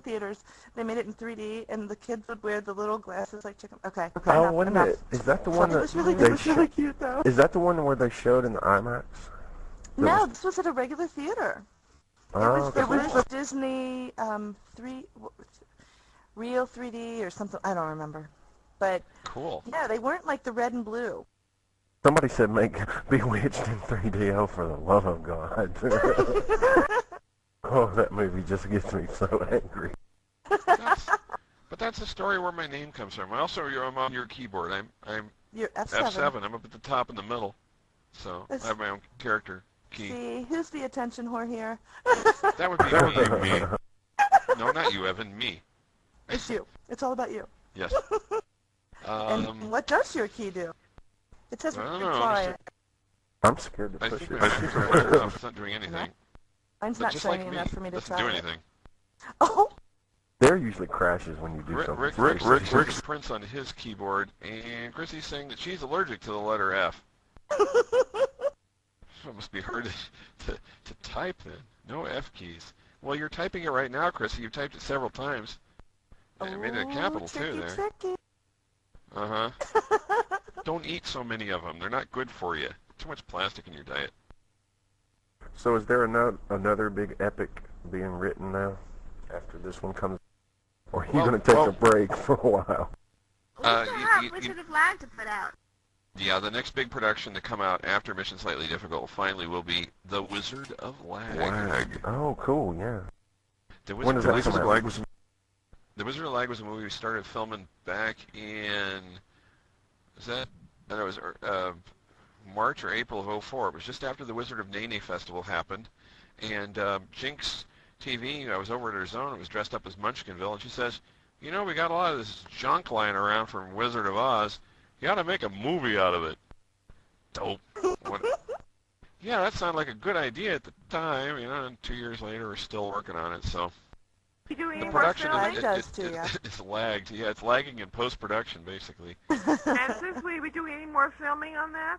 theaters. They made it in 3D, and the kids would wear the little glasses like chicken. Okay. Oh, wait a minute. Is that the one that was really good. It was really cute, though. Is that the one where they showed in the IMAX? No, this was at a regular theater. It was Disney Real 3D or something. I don't remember. But cool. Yeah, they weren't like the red and blue. Somebody said make Bewitched in 3D. Oh, for the love of God. Oh, that movie just gets me so angry. But that's the story where my name comes from. I'm on your keyboard. I'm You're F7. I'm up at the top in the middle. So I have my own character key. See, who's the attention whore here? That would be me. No, not you, Evan. Me. It's you. It's all about you. Yes. And what does your key do? It says I don't know. I'm scared to push it. It's not doing anything. Mine's not shiny enough for me to try. Doesn't do anything. Oh. There usually crashes when you do something. Rick's prints on his keyboard, and Chrissy's saying that she's allergic to the letter F. It must be hard to type then. No F keys. Well, you're typing it right now, Chrissy. You've typed it several times. And made it a capital tricky, too there. tricky. Uh-huh. Don't eat so many of them. They're not good for you. Too much plastic in your diet. So is there another big epic being written now after this one comes? Or are you going to take a break for a while? We still have Wizard of Lag to put out. Yeah, the next big production to come out after Mission Slightly Difficult finally will be The Wizard of Lag. Oh, cool, yeah. When does that come out? The Wizard of Lag was a movie we started filming back in, March or April of '04. It was just after the Wizard of Nene Festival happened. And Jinx TV, I was over at her zone, it was dressed up as Munchkinville, and she says, you know, we got a lot of this junk lying around from Wizard of Oz. You ought to make a movie out of it. Dope. Yeah, that sounded like a good idea at the time, you know, and 2 years later we're still working on it, so. You doing The any more production filming? it's lagged. Yeah, it's lagging in post-production, basically. And since we doing any more filming on that?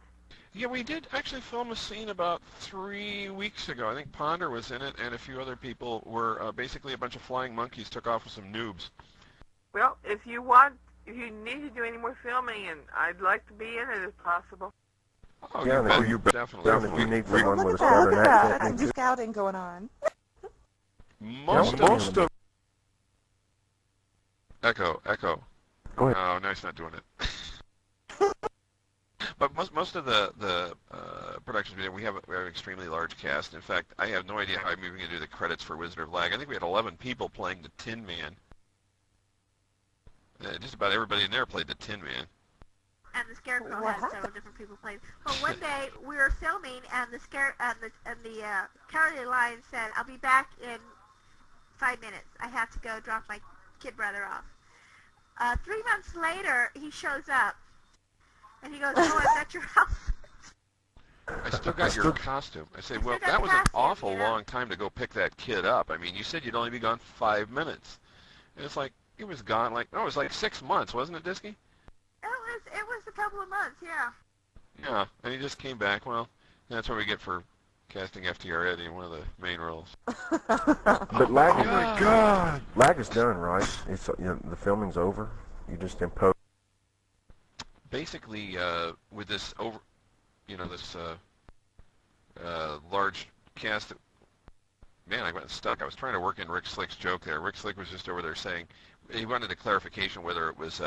Yeah, we did actually film a scene about 3 weeks ago. I think Ponder was in it, and a few other people were basically a bunch of flying monkeys took off with some noobs. Well, if you need to do any more filming, and I'd like to be in it if possible. Oh, yeah, you bet. Definitely. If you need someone Look with at a that, southern look at that. accent. Some scouting going on. Most of Echo. Go ahead. No, it's not doing it. But most of the productions we have an extremely large cast. In fact, I have no idea how I'm even going to do the credits for Wizard of Lag. I think we had 11 people playing the Tin Man. Just about everybody in there played the Tin Man. And the Scarecrow had several different people playing. Well, one day we were filming, and the Cowardly Lion said, "I'll be back in 5 minutes. I have to go drop my kid brother off." 3 months later, he shows up, and he goes, "Oh, I'm at your house." I still got your costume. I say, well, that was an awful long time to go pick that kid up. I mean, you said you'd only be gone 5 minutes. And it's like, he was gone it was like 6 months, wasn't it, Disky? It was a couple of months, yeah. Yeah, and he just came back. Well, that's what we get for casting FTR Eddie in one of the main roles. But Lag, Lag is done, right? It's the filming's over. You just impose. Basically, with this large cast, I got stuck. I was trying to work in Rick Slick's joke there. Rick Slick was just over there saying he wanted a clarification whether it was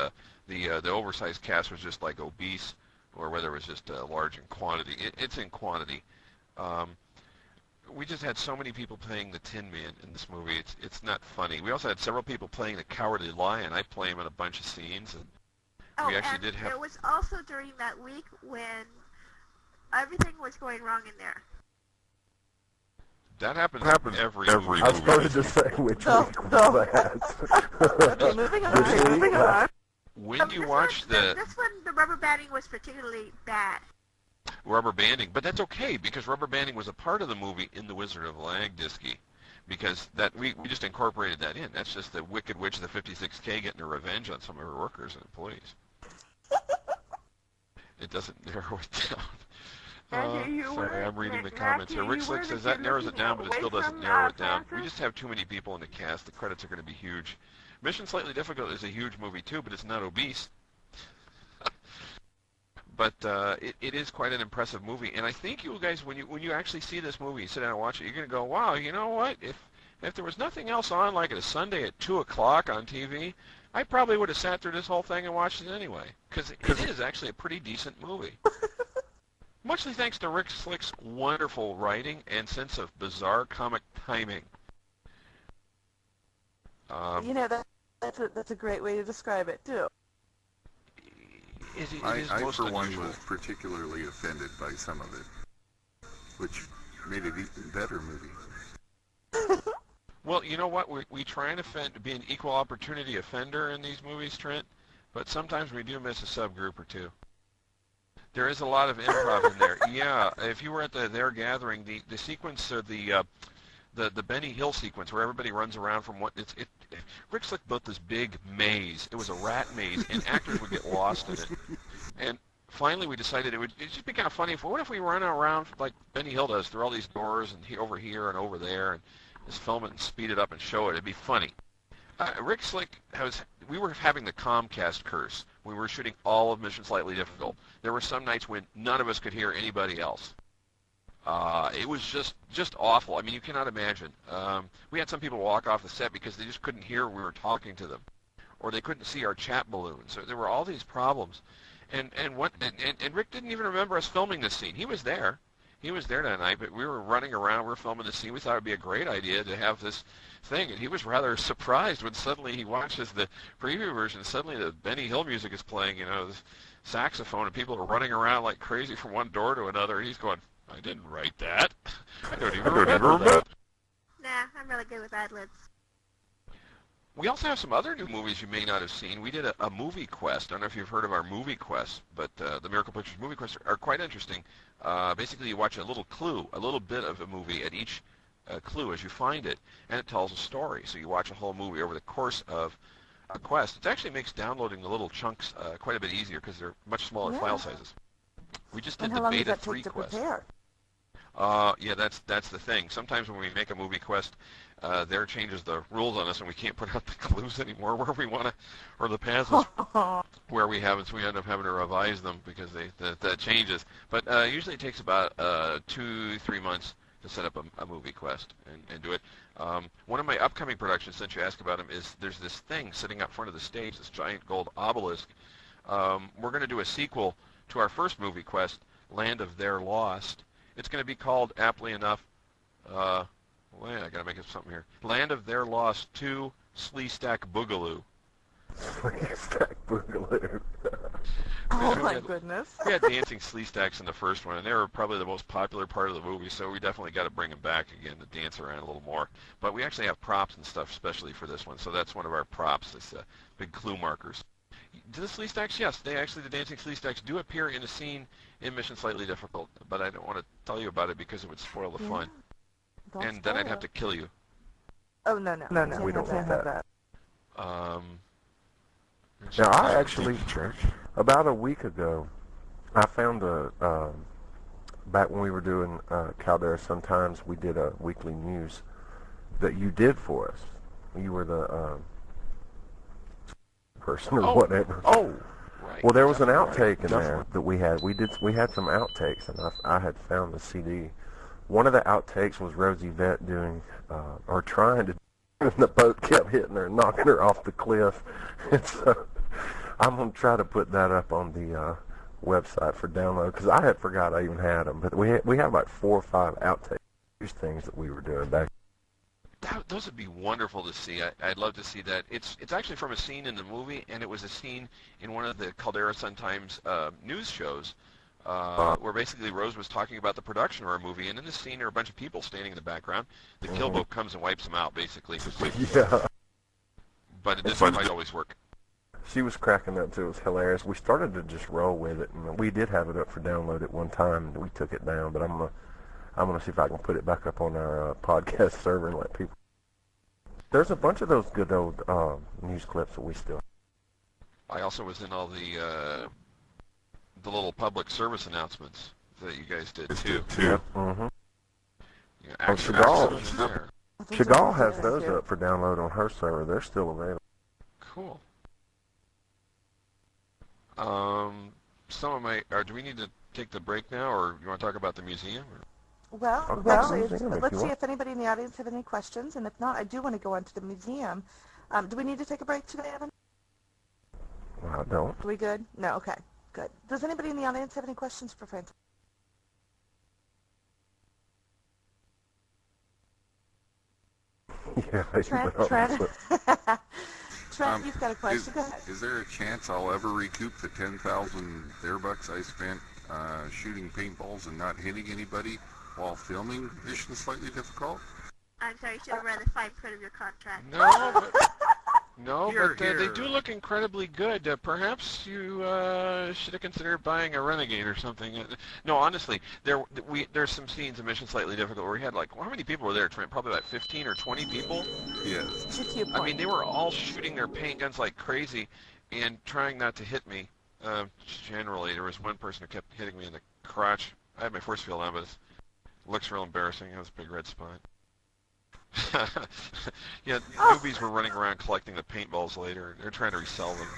the oversized cast was just like obese or whether it was just large in quantity. It's in quantity. We just had so many people playing the Tin Man in this movie. It's not funny. We also had several people playing the Cowardly Lion. I play him in a bunch of scenes, and we actually did have. It was also during that week when everything was going wrong in there. That happens every movie. I started to say which week was that. Okay, moving on. When you watch this one, the rubber banding was particularly bad. Rubber banding, but that's okay because rubber banding was a part of the movie in The Wizard of Lag, Disky, because that we just incorporated that in. That's just the Wicked Witch of the 56K getting her revenge on some of her workers and employees. It doesn't narrow it down. Sorry, I'm reading the comments here. Rick Slick says that narrows it down, but it still doesn't narrow it down. We just have too many people in the cast. The credits are going to be huge. Mission Slightly Difficult is a huge movie too, but it's not obese. But it is quite an impressive movie, and I think you guys, when you actually see this movie, you sit down and watch it, you're going to go, wow, you know what? If there was nothing else on, like a Sunday at 2 o'clock on TV, I probably would have sat through this whole thing and watched it anyway, because it is actually a pretty decent movie. Muchly thanks to Rick Slick's wonderful writing and sense of bizarre comic timing. That's a great way to describe it too. I for one, was particularly offended by some of it, which made it an even better movie. Well, you know what? We try and be an equal opportunity offender in these movies, Trent, but sometimes we do miss a subgroup or two. There is a lot of improv in there. Yeah, if you were at their gathering, the sequence of the Benny Hill sequence where everybody runs around from Rick Slick built this big maze. It was a rat maze, and actors would get lost in it. And finally we decided it'd just be kind of funny. What if we run around like Benny Hill does through all these doors and over here and over there and just film it and speed it up and show it? It'd be funny. Rick Slick we were having the Comcast curse. We were shooting all of Mission Slightly Difficult. There were some nights when none of us could hear anybody else. It was just awful. I mean, you cannot imagine. We had some people walk off the set because they just couldn't hear we were talking to them, or they couldn't see our chat balloons. So there were all these problems. And Rick didn't even remember us filming this scene. He was there. He was there that night, but we were running around. We were filming the scene. We thought it would be a great idea to have this thing, and he was rather surprised when suddenly he watches the preview version. Suddenly the Benny Hill music is playing, this saxophone, and people are running around like crazy from one door to another. And he's going, I didn't write that. I don't even remember that. Nah, I'm really good with ad-libs. We also have some other new movies you may not have seen. We did a movie quest. I don't know if you've heard of our movie quests, but the Miracle Pictures movie quests are quite interesting. Basically, you watch a little clue, a little bit of a movie at each clue as you find it, and it tells a story. So you watch a whole movie over the course of a quest. It actually makes downloading the little chunks quite a bit easier because they're much smaller file sizes. We just did the Beta 3 quest. Yeah, that's the thing. Sometimes when we make a movie quest, there changes the rules on us, and we can't put out the clues anymore where we want to, or the paths where we haven't, so we end up having to revise them because that changes. But usually it takes about 2-3 months to set up a movie quest and do it. One of my upcoming productions, since you asked about them, is there's this thing sitting up front of the stage, this giant gold obelisk. We're going to do a sequel to our first movie quest, Land of Their Lost. It's going to be called, aptly enough, wait, I got to make up something here. Land of Their Lost 2, Sleestack Boogaloo. Sleestack Boogaloo. Oh my goodness. We had dancing Sleestacks in the first one, and they were probably the most popular part of the movie, so we definitely got to bring them back again to dance around a little more. But we actually have props and stuff especially for this one, so that's one of our props. It's big clue markers. Do the Sleestacks? Yes, the dancing Sleestacks do appear in a scene in Mission Slightly Difficult, but I don't want to tell you about it because it would spoil the fun. And then I'd have to kill you. Oh, no. We don't want that. Now, I actually, about a week ago, I found back when we were doing Caldera Sun-Times, we did a weekly news that you did for us. You were the person or whatever. Oh, right. Well, there was an outtake in there that we had. We had some outtakes, and I had found the CD. One of the outtakes was Rosie Vett doing, or trying to, and the boat kept hitting her and knocking her off the cliff. And so I'm going to try to put that up on the website for download, because I had forgot I even had them. But we have like 4 or 5 outtakes, things that we were doing back. Those would be wonderful to see. I'd love to see that. It's actually from a scene in the movie, and it was a scene in one of the Caldera Sun-Times news shows where basically Rose was talking about the production of our movie, and in the scene there are a bunch of people standing in the background. The kill boat comes and wipes them out, basically. Yeah. But this one might always work. She was cracking up, too. It was hilarious. We started to just roll with it, and we did have it up for download at one time, and we took it down, but I'm gonna see if I can put it back up on our podcast server and let people. There's a bunch of those good old news clips that we still. I also was in all the little public service announcements that you guys did too. Yep. Mm-hmm. Chagall has those up for download on her server. They're still available. Cool. Do we need to take the break now, or you want to talk about the museum? Or? Well, actually, let's see if anybody in the audience have any questions, and if not, I do want to go on to the museum. Do we need to take a break today, Evan? Well, I don't. Are we good? No, okay, good. Does anybody in the audience have any questions for Francis? Yeah, Trent, you've got a question. Go ahead. Is there a chance I'll ever recoup the 10,000 $10 I spent shooting paintballs and not hitting anybody while filming Mission Slightly Difficult? I'm sorry, you should have read the fine print of your contract. But they do look incredibly good. Perhaps you should have considered buying a Renegade or something. No, honestly, there's some scenes in Mission Slightly Difficult where we had how many people were there, Trent? Probably about 15 or 20 people? Yes. I mean, they were all shooting their paint guns like crazy and trying not to hit me. Generally, there was one person who kept hitting me in the crotch. I had my force field on, but it looks real embarrassing. It was a big red spot. Yeah, newbies were running around collecting the paintballs later. They're trying to resell them.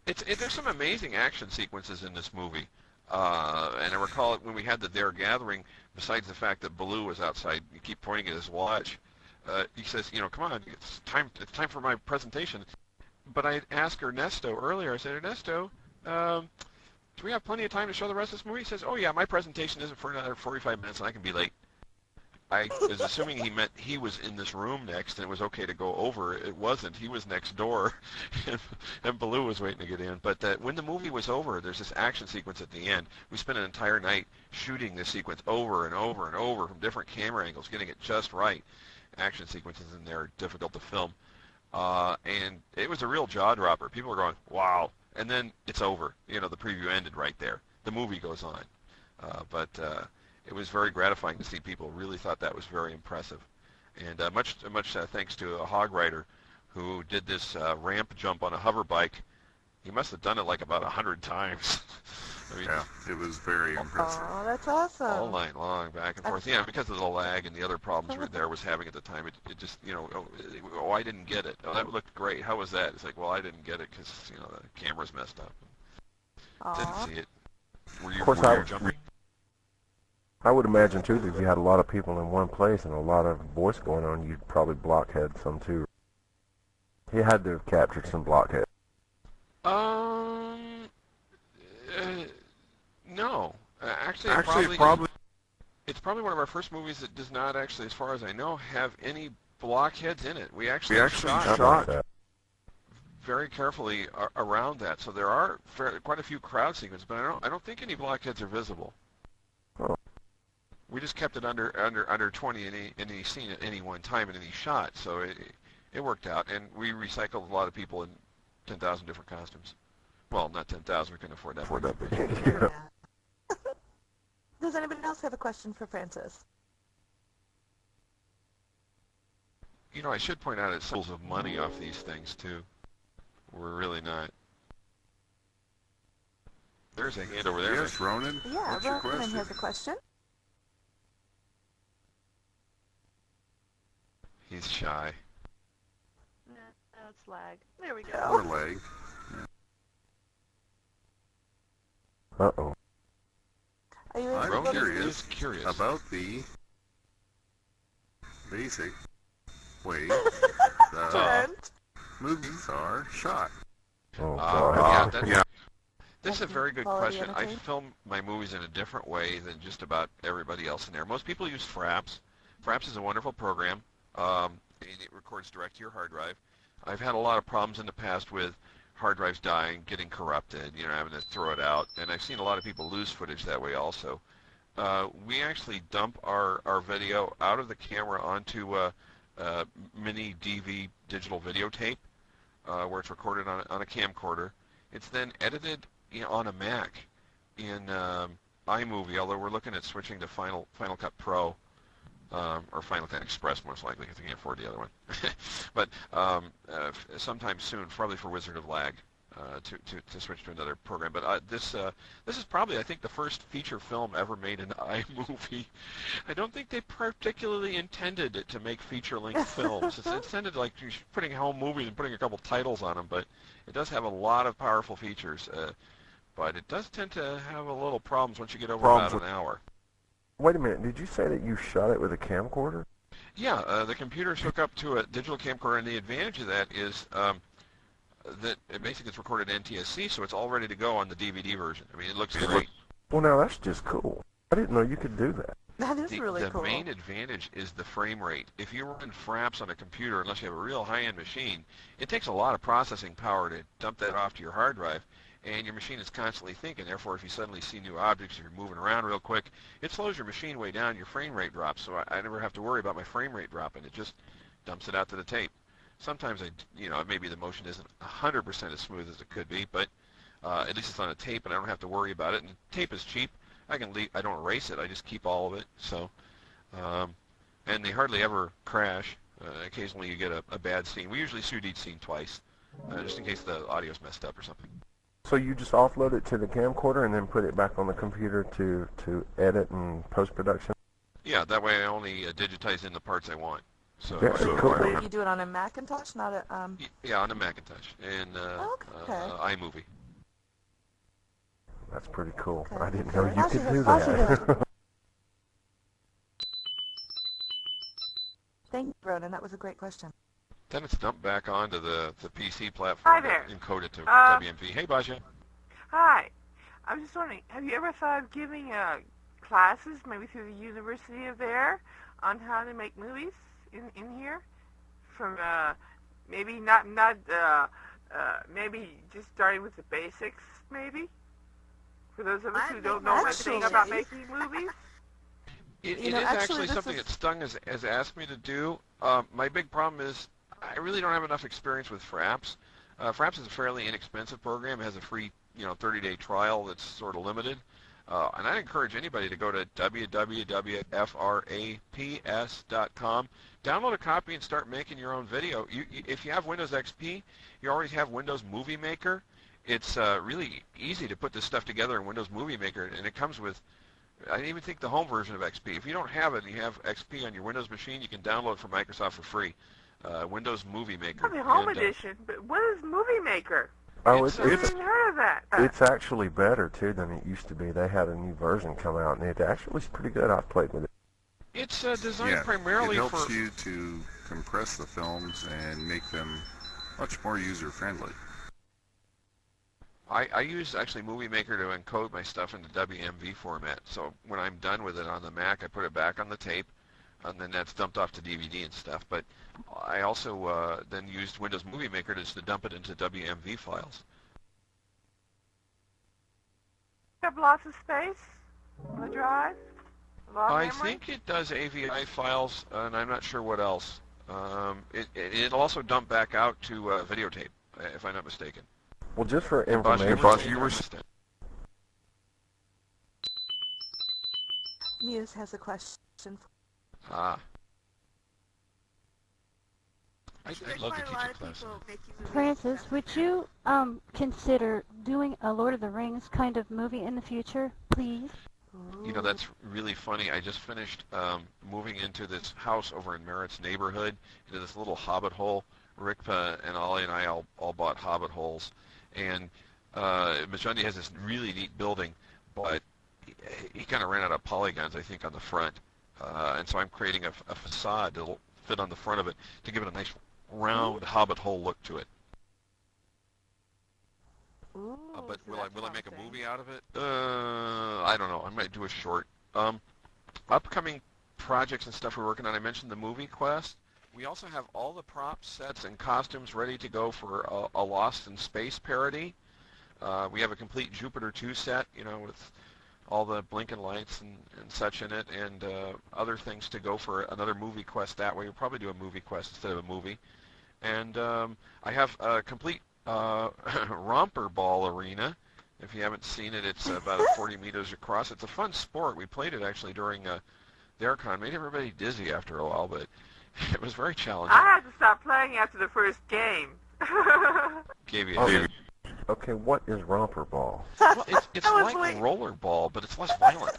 but there's some amazing action sequences in this movie. And I recall it when we had the Dare Gathering, besides the fact that Baloo was outside, you keep pointing at his watch. He says, come on, it's time for my presentation. But I asked Ernesto earlier, I said, Ernesto, do we have plenty of time to show the rest of this movie? He says, oh yeah, my presentation isn't for another 45 minutes and I can be late. I was assuming he meant he was in this room next and it was okay to go over. It wasn't. He was next door, and Baloo was waiting to get in. But when the movie was over, there's this action sequence at the end. We spent an entire night shooting this sequence over and over and over from different camera angles, getting it just right. Action sequences in there are difficult to film. And it was a real jaw-dropper. People were going, wow. And then it's over. The preview ended right there. The movie goes on. But it was very gratifying to see people really thought that was very impressive. And much thanks to a hog rider who did this ramp jump on a hover bike. He must have done it like about 100 times. I mean, yeah, it was very impressive. Oh, that's awesome. All night long, back and forth. Yeah, because of the lag and the other problems there was having at the time. It just, oh, I didn't get it. Oh, that looked great. How was that? It's like, well, I didn't get it because, the camera's messed up. Didn't see it. Were you jumping? I would imagine, too, that if you had a lot of people in one place and a lot of voice going on, you'd probably blockhead some, too. He had to have captured some blockhead. No. Actually, it's probably one of our first movies that does not actually, as far as I know, have any blockheads in it. We actually shot very carefully around that. So there are quite a few crowd sequences, but I don't think any blockheads are visible. Oh. We just kept it under 20 in any scene at any one time in any shot, so it worked out. And we recycled a lot of people in 10,000 different costumes. Well, not 10,000. We couldn't afford that. Does anybody else have a question for Francis? I should point out it's souls of money off these things, too. We're really not. There's a hand over there. Yes, Ronan? Yeah, what's your Ronan question? has a question. He's shy. No, it's lag. There we go. Or leg. Uh-oh. Are you I'm curious curious about the basic way movies are shot. Oh, God. This is a very good Quality question. I editing? film my movies in a different way than just about everybody else in there. Most people use Fraps. Fraps is a wonderful program. And it records direct to your hard drive. I've had a lot of problems in the past with hard drives dying, getting corrupted, having to throw it out. And I've seen a lot of people lose footage that way also. We actually dump our video out of the camera onto a mini DV digital videotape where it's recorded on a camcorder. It's then edited on a Mac in iMovie, although we're looking at switching to Final Cut Pro. Or Final Cut Express, most likely, because I can't afford the other one. But sometime soon, probably for Wizard of Lag, to switch to another program. But this is probably, I think, the first feature film ever made in iMovie. I don't think they particularly intended it to make feature-length films. It's intended like you're putting home movies and putting a couple titles on them, but it does have a lot of powerful features. But it does tend to have a little problems once you get over about an hour. Wait a minute, did you say that you shot it with a camcorder? Yeah, the computer's hooked up to a digital camcorder, and the advantage of that is that it basically gets recorded NTSC, so it's all ready to go on the DVD version. I mean, it looks great. Well, now that's just cool. I didn't know you could do that. That is really cool. The main advantage is the frame rate. If you run Fraps on a computer, unless you have a real high-end machine, it takes a lot of processing power to dump that off to your hard drive. And your machine is constantly thinking. Therefore, if you suddenly see new objects, if you're moving around real quick, it slows your machine way down, your frame rate drops. So I never have to worry about my frame rate dropping. It just dumps it out to the tape. Sometimes maybe the motion isn't 100% as smooth as it could be, but at least it's on a tape and I don't have to worry about it. And tape is cheap. I don't erase it. I just keep all of it. So, and they hardly ever crash. Occasionally you get a bad scene. We usually shoot each scene twice. just in case the audio's messed up or something. So you just offload it to the camcorder and then put it back on the computer to edit and post-production? Yeah, that way I only digitize in the parts I want. So, Very cool. So you do it on a Macintosh, not a yeah, on a Macintosh and iMovie. That's pretty cool. Okay. I didn't know you could do that. Thank you, Ronan. That was a great question. Then it's dumped back onto the PC platform. Hi there. And encoded to WMV. Hey, Baja. Hi. I was just wondering, have you ever thought of giving classes, maybe through the University of there, on how to make movies in here? From maybe maybe just starting with the basics, maybe? For those of us who don't know anything about making movies? It is actually something that Stung has asked me to do. My big problem is I really don't have enough experience with Fraps. Fraps is a fairly inexpensive program. It has a free 30-day trial that's sort of limited. And I'd encourage anybody to go to www.fraps.com, download a copy and start making your own video. If you have Windows XP, you already have Windows Movie Maker. It's really easy to put this stuff together in Windows Movie Maker, and it comes with, I didn't even think the home version of XP. If you don't have it and you have XP on your Windows machine, you can download it from Microsoft for free. Windows Movie Maker. The home edition, but what is Movie Maker? Oh, I haven't heard of that. It's actually better, too, than it used to be. They had a new version come out, and it actually is pretty good. I've played with it. It's designed primarily for... It helps you to compress the films and make them much more user-friendly. I use actually Movie Maker to encode my stuff into WMV format. So when I'm done with it on the Mac, I put it back on the tape, and then that's dumped off to DVD and stuff. But I also then used Windows Movie Maker just to dump it into WMV files. Have lots of space on the drive? I think it does AVI files, and I'm not sure what else. It'll also dump back out to videotape, if I'm not mistaken. Well, just for information, Muse has a question. I'd love to teach a class. Francis, would you consider doing a Lord of the Rings kind of movie in the future, please? You know, that's really funny. I just finished moving into this house over in Merritt's neighborhood, into this little hobbit hole. Rickpa and Ollie and I all bought hobbit holes. And Majundi has this really neat building, but he kind of ran out of polygons, I think, on the front. And so I'm creating a facade that'll fit on the front of it to give it a nice round hobbit hole look to it. Ooh, but will I make a movie out of it? I don't know. I might do a short. Upcoming projects and stuff we're working on. I mentioned the movie quest. We also have all the props, sets, and costumes ready to go for a Lost in Space parody. We have a complete Jupiter 2 set, with all the blinking lights and such in it, and other things to go for another movie quest that way. We'll probably do a movie quest instead of a movie. And I have a complete romper ball arena. If you haven't seen it, it's about 40 meters across. It's a fun sport. We played it actually during the Aircon. Made everybody dizzy after a while, but it was very challenging. I had to stop playing after the first game. Gave you a Okay, what is romper ball? Well, it's like roller ball, but it's less violent.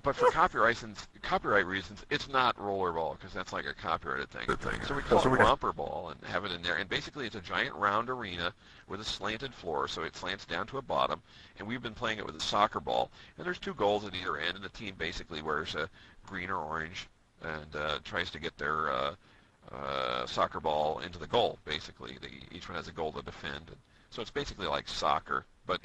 But for copyright reasons, it's not rollerball because that's like a copyrighted thing. So we call it romper ball and have it in there. And basically, it's a giant round arena with a slanted floor, so it slants down to a bottom. And we've been playing it with a soccer ball. And there's two goals at either end, and the team basically wears a green or orange and tries to get their soccer ball into the goal. Basically, each one has a goal to defend. And so it's basically like soccer, but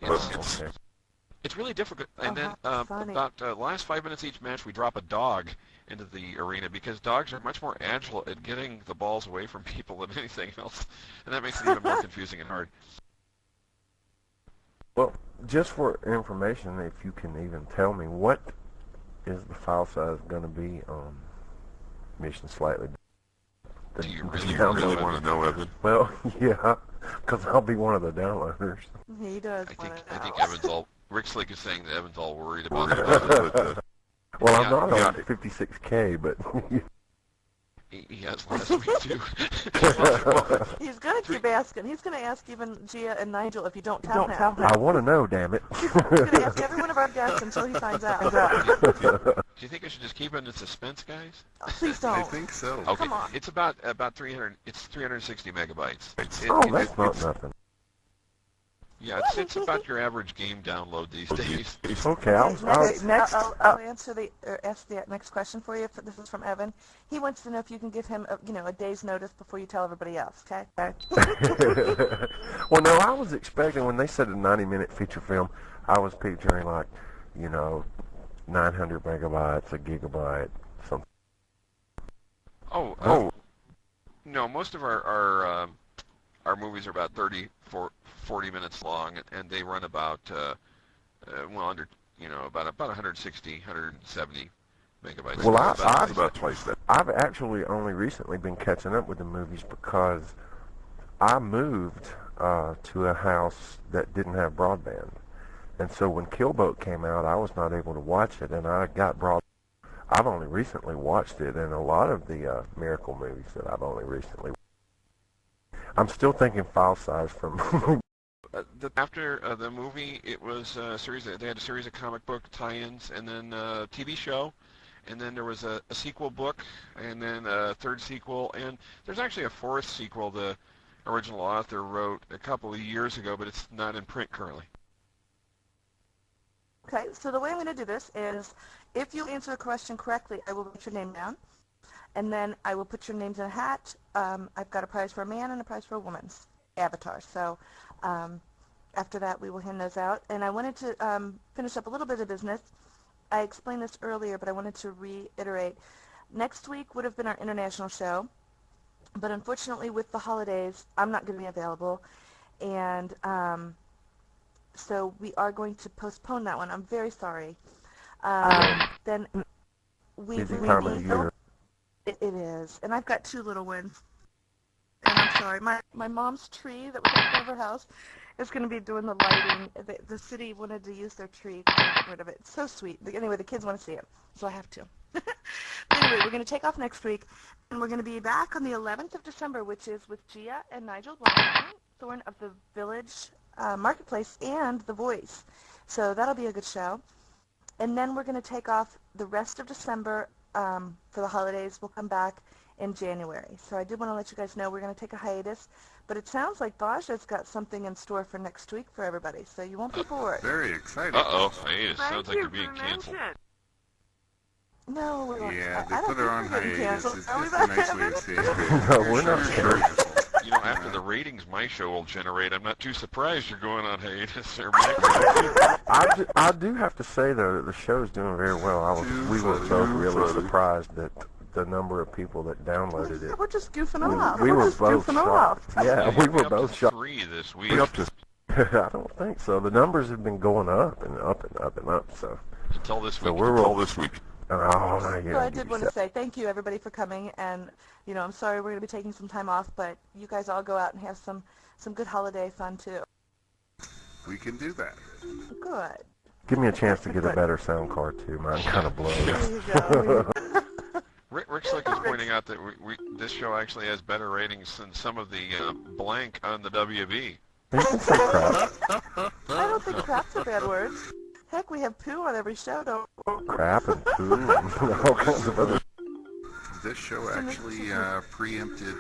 it's really difficult. And then about the last 5 minutes each match, we drop a dog into the arena because dogs are much more agile at getting the balls away from people than anything else, and that makes it even more confusing and hard. Well, just for information, if you can even tell me, what is the file size going to be on Mission Slightly? Do you really want to know, Evan? Well, yeah, because I'll be one of the downloaders. He does. I think Evan's all. Rick Slick is saying that Evan's all worried about it. Well, I'm not on 56K, but... He has last week, too. well, He's going to keep asking. He's going to ask even Gia and Nigel if you don't tell him. I want to know, damn it. He's going to ask every one of our guests until he finds out. do you think I should just keep it in suspense, guys? Please don't. I think so. Okay. Come on. It's about 300. It's 360 megabytes. That's not nothing. Yeah, it's about your average game download these days. Okay, Next, I'll answer ask the next question for you. This is from Evan. He wants to know if you can give him a day's notice before you tell everybody else. Okay. Well, no, I was expecting when they said a 90-minute feature film, I was picturing like, 900 megabytes, a gigabyte, something. Oh. No, most of our movies are about 40 minutes long, and they run about under about 160, 170 megabytes. Well, I've about twice that. I've actually only recently been catching up with the movies because I moved to a house that didn't have broadband, and so when Killboat came out, I was not able to watch it, and I got broadband. I've only recently watched it, and a lot of the Miracle movies that I've only recently. I'm still thinking file size from. After the movie, it was a series. They had a series of comic book tie-ins, and then a TV show, and then there was a sequel book, and then a third sequel, and there's actually a fourth sequel the original author wrote a couple of years ago, but it's not in print currently. Okay, so the way I'm going to do this is, if you answer the question correctly, I will put your name down, and then I will put your names in a hat. I've got a prize for a man and a prize for a woman's avatar. So after that, we will hand those out. And I wanted to finish up a little bit of business. I explained this earlier, but I wanted to reiterate. Next week would have been our international show, but unfortunately with the holidays, I'm not going to be available. And so we are going to postpone that one. I'm very sorry. Then we it is, and I've got two little ones. And I'm sorry, my mom's tree that was in front of her house is going to be doing the lighting. The city wanted to use their tree to get rid of it. It's so sweet. Anyway, the kids want to see it, so I have to. Anyway, we're going to take off next week, and we're going to be back on the 11th of December, which is with Gia and Nigel Thorne of the Village Marketplace and The Voice. So that'll be a good show. And then we're going to take off the rest of December for the holidays. We'll come back in January. So I did want to let you guys know we're going to take a hiatus, but it sounds like Baja's got something in store for next week for everybody, so you won't be bored. Very exciting. Uh-oh, hiatus. Sounds like you're being canceled. No, we won't. Yeah, they I don't put her on think we're getting hiatus. canceled. It's Are we just a not nice way having of it? saying it. No, we're not sure. After the ratings my show will generate, I'm not too surprised you're going on hiatus there, I do have to say, though, that the show is doing very well. We were both really surprised that the number of people that downloaded it. We're just goofing off. We were just both goofing shocked. off. Yeah, we were up both to shocked. 3 this week. I don't think so. The numbers have been going up and up and up and up. So Until this week. So we're all this week. Oh, yeah, So I did want to say thank you, everybody, for coming. And, I'm sorry we're going to be taking some time off, but you guys all go out and have some good holiday fun, too. We can do that. Good. Give me a chance to get a better sound card, too. Mine kind of blows. There you go. Rick Slick is pointing out that this show actually has better ratings than some of the blank on the WB. I don't think crap's a bad word. Heck, we have poo on every show, don't we? Crap and poo and all kinds of other. This show actually preempted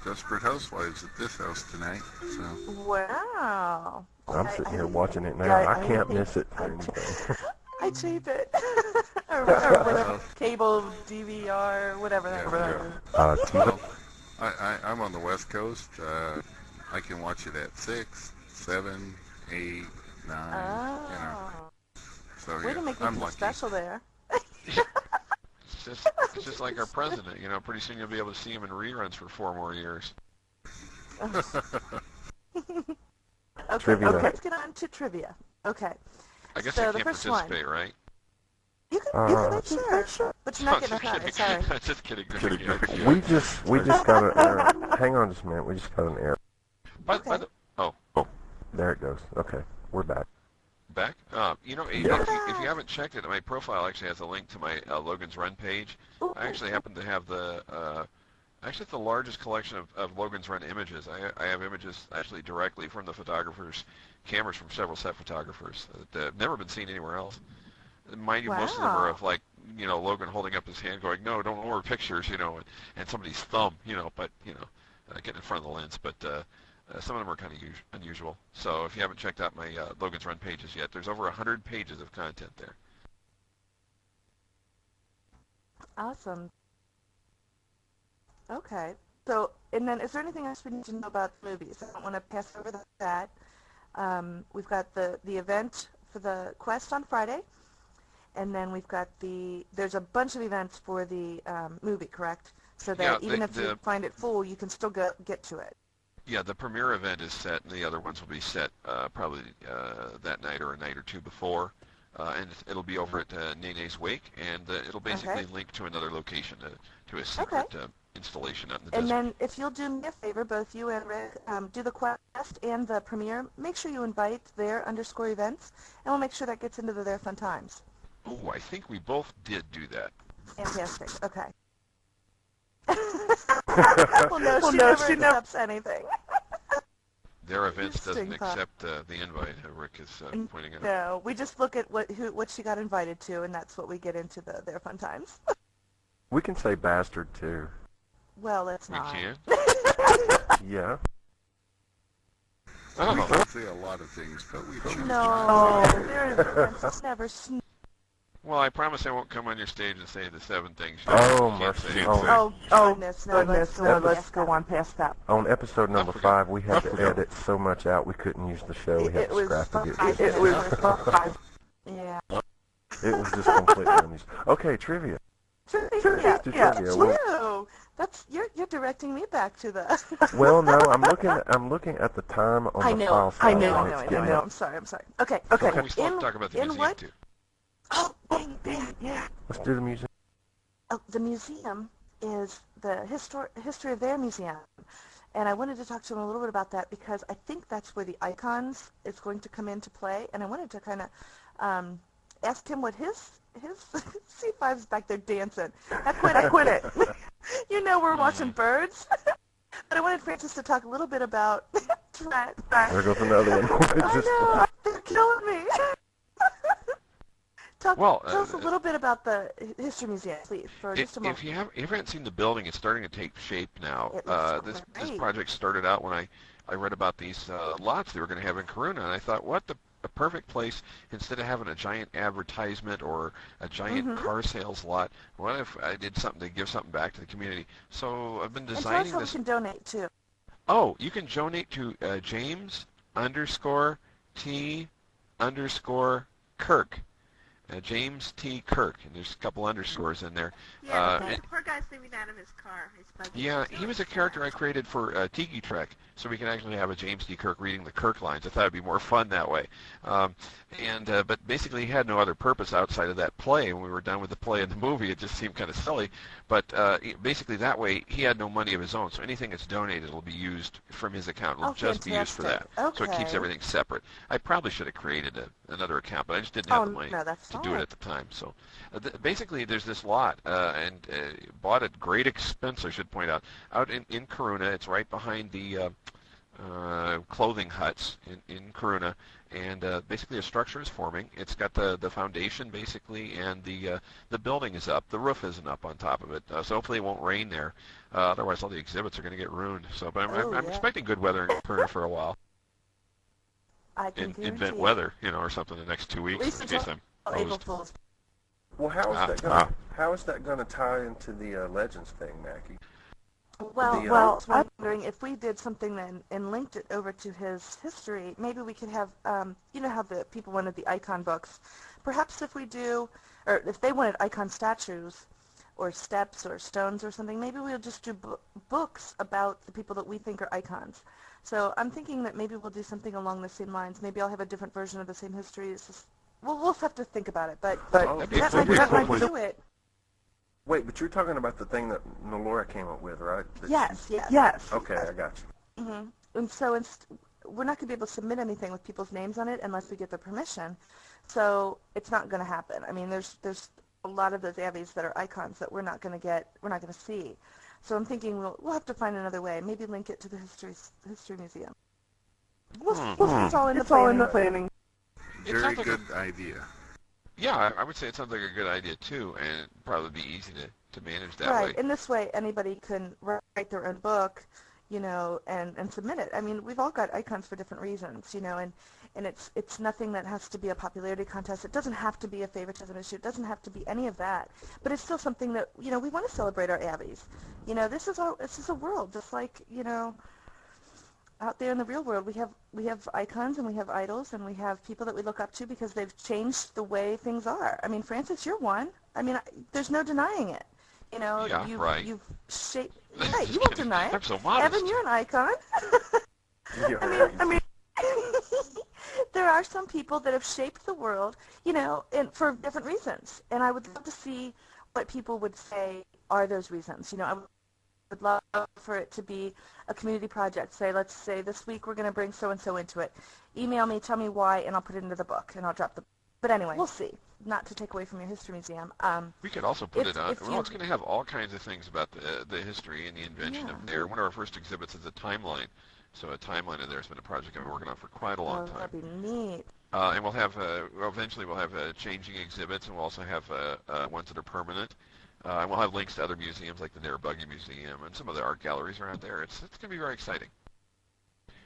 Desperate Housewives at this house tonight. So. Wow. I'm sitting here watching it now. I can't miss it for anything. I tape it. or whatever. Cable, DVR, whatever. Well, I'm on the West Coast. I can watch it at 6, 7, 8, 9. So Way to make me feel special there. It's just like our president. Pretty soon you'll be able to see him in reruns for 4 more years. Okay, let's get on to trivia. Okay. I guess so I can't participate, right? You can, sure. But you're not getting a cut. Sorry. Just kidding. We just got an error. Hang on just a minute. We just got an error. There it goes. Okay, we're back. Back? If you haven't checked it, my profile actually has a link to my Logan's Run page. I actually happen to have the Actually, it's the largest collection of Logan's Run images. I have images actually directly from the photographers' cameras from several set photographers that have never been seen anywhere else. Mind you, most of them are of like, Logan holding up his hand going, no, don't lower pictures, and somebody's thumb, but, getting in front of the lens. But some of them are kind of unusual. So if you haven't checked out my Logan's Run pages yet, there's over 100 pages of content there. Awesome. Okay. So, and then is there anything else we need to know about the movies? I don't want to pass over that. We've got the event for the Quest on Friday, and then we've got there's a bunch of events for the movie, correct? So that even if you find it full, you can still get to it. Yeah, the premiere event is set, and the other ones will be set probably that night or a night or two before. And it'll be over at Nene's Wake, and it'll basically link to another location, to a secret installation out in the desert. And then if you'll do me a favor, both you and Rick, do the Quest and the premiere. Make sure you invite their_events, and we'll make sure that gets into their fun times. Oh, I think we both did do that. Fantastic. Okay. Well, no, she never accepts anything. Their events doesn't accept the invite, Rick is pointing out. No, we just look at what she got invited to, and that's what we get into their fun times. We can say bastard, too. Well, let's not. We can? Yeah. We can say a lot of things, but we choose No, there's never... Well, I promise I won't come on your stage and say the 7 things. Oh, mercy. Goodness, no, let's go on past that. On episode number 5, we had to edit so much out we couldn't use the show. We had to scrap it. It was 5. Yeah. It was just completely amusing. Okay, trivia. Trivia. True. That's you're directing me back to the. Well, no, I'm looking at the time on the file. I know. I'm sorry. Okay. We still have to talk about the museum too. Oh, bang, yeah. Let's do the museum. Oh, the museum is the history of their museum. And I wanted to talk to him a little bit about that because I think that's where the icons is going to come into play. And I wanted to kind of ask him what his C5's back there dancing. I quit it. We're watching birds. But I wanted Francis to talk a little bit about that. There goes another one. I know. They're killing me. Tell us a little bit about the History Museum, please, for just a moment. If you haven't seen the building, it's starting to take shape now. This project started out when I read about these lots they were going to have in Corunna, and I thought, what a perfect place, instead of having a giant advertisement or a giant car sales lot, what if I did something to give something back to the community? So I've been designing this. And tell us how we can donate, too. Oh, you can donate to James_T_Kirk. James T. Kirk, and there's a couple underscores in there. Yeah, the poor guy's sleeping out of his car. Yeah, he was a character I created for Tiki Trek, so we can actually have a James T. Kirk reading the Kirk lines. I thought it'd be more fun that way. But basically he had no other purpose outside of that play. When we were done with the play and the movie, it just seemed kind of silly. But basically that way he had no money of his own, so anything that's donated will be used from his account. It'll just be used for that. Okay. So it keeps everything separate. I probably should have created another account, but I just didn't have the money to do it at the time. So basically there's this lot, and bought at great expense, I should point out in Corunna. It's right behind the clothing huts in Corunna, and basically a structure is forming. It's got the foundation basically, and the building is up. The roof isn't up on top of it, so hopefully it won't rain there. Otherwise all the exhibits are going to get ruined. So, but I'm expecting good weather in Corunna for a while. I can invent weather, or something the next 2 weeks in case I'm hosed. Well, how is that going to tie into the Legends thing, Mackie? Well, I'm wondering if we did something then and linked it over to his history, maybe we could have, how the people wanted the icon books. Perhaps if we do, or if they wanted icon statues or steps or stones or something, maybe we'll just do books about the people that we think are icons. So I'm thinking that maybe we'll do something along the same lines. Maybe I'll have a different version of the same history. It's just, we'll have to think about it, but that might do it. Wait, but you're talking about the thing that Nalora came up with, right? Yes. Okay, I got you. Mm-hmm. And so we're not going to be able to submit anything with people's names on it unless we get their permission. So it's not going to happen. I mean, there's a lot of those avies that are icons that we're not going to see. So I'm thinking we'll have to find another way. Maybe link it to the history museum. It's all in the planning. Very good idea. Yeah, I would say it sounds like a good idea too, and it'd probably be easy to manage that Right. way. In this way, anybody can write their own book, you know, and submit it. I mean, we've all got icons for different reasons, you know, and it's nothing that has to be a popularity contest. It doesn't have to be a favoritism issue. It doesn't have to be any of that. But it's still something that, you know, we want to celebrate our Abbeys. You know, this is a world just like, you know, out there in the real world, we have icons and we have idols and we have people that we look up to because they've changed the way things are. I mean, Francis, you're one. I mean, there's no denying it. You know, Yeah, right. You've shaped. Right, you won't deny it. I'm so modest. Evan, you're an icon. Yeah, I mean, there are some people that have shaped the world, you know, and for different reasons. And I would love to see what people would say are those reasons. You know, I would love for it to be a community project. Say, let's say this week we're going to bring so-and-so into it. Email me, tell me why, and I'll put it into the book, and I'll drop the. But anyway, we'll see. Not to take away from your history museum. We could also put it on. Well, it's going to have all kinds of things about the history and the invention of there. One of our first exhibits is a timeline. So a timeline in there has been a project I've been working on for quite a long time. That'd be neat. And we'll have, eventually we'll have changing exhibits, and we'll also have ones that are permanent. And we'll have links to other museums like the Nair Buggy Museum and some of the art galleries around there. It's going to be very exciting.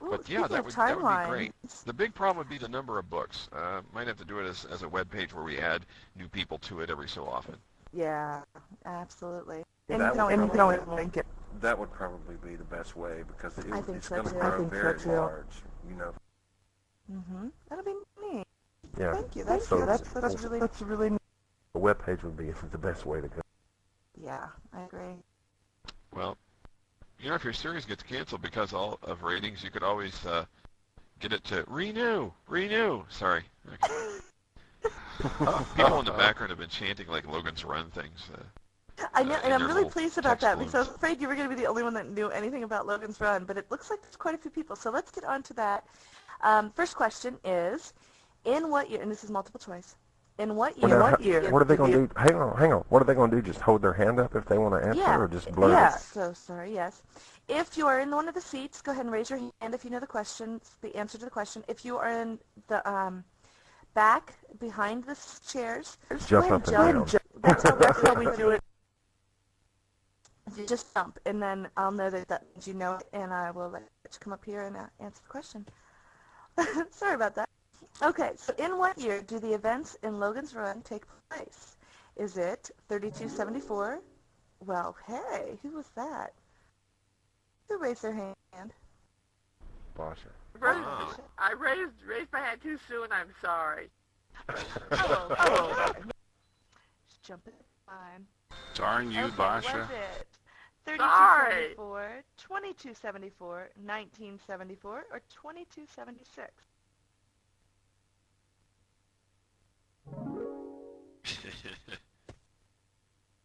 Ooh, But yeah, that would be great. The big problem would be the number of books. Might have to do it as a web page where we add new people to it every so often. Yeah, absolutely. And you can always link it. That would probably be the best way because it's so going to too. grow very large, you know. That'll be neat. Yeah. Thank you. That's really neat. The web page would be the best way to go. Yeah, I agree. Well, you know, if your series gets canceled because of ratings, you could always get it to renew. Sorry. People in the background have been chanting like Logan's Run things. I know, and I'm really little pleased about text that because I balloons. was afraid you were going to be the only one that knew anything about Logan's Run, but it looks like there's quite a few people. So let's get on to that. First question is, in what year, and this is multiple choice, in what year? What are they going to do? Hang on. What are they going to do? Just hold their hand up if they want to answer, or just blurt it? So sorry, yes. If you are in one of the seats, go ahead and raise your hand if you know the answer to the question. If you are in the back, behind the chairs, Jump up and down. That's how we do it. You just jump, and then I'll know that means you know it, and I will let you come up here and answer the question. Sorry about that. Okay, so in what year do the events in Logan's Run take place? Is it 3274? Well, hey, who was that? Who raised their hand? Basha. I raised my hand too soon. I'm sorry. Okay. Just jump in line. Darn you, Okay, Basha. was it 3274, 2274, 1974, or 2276?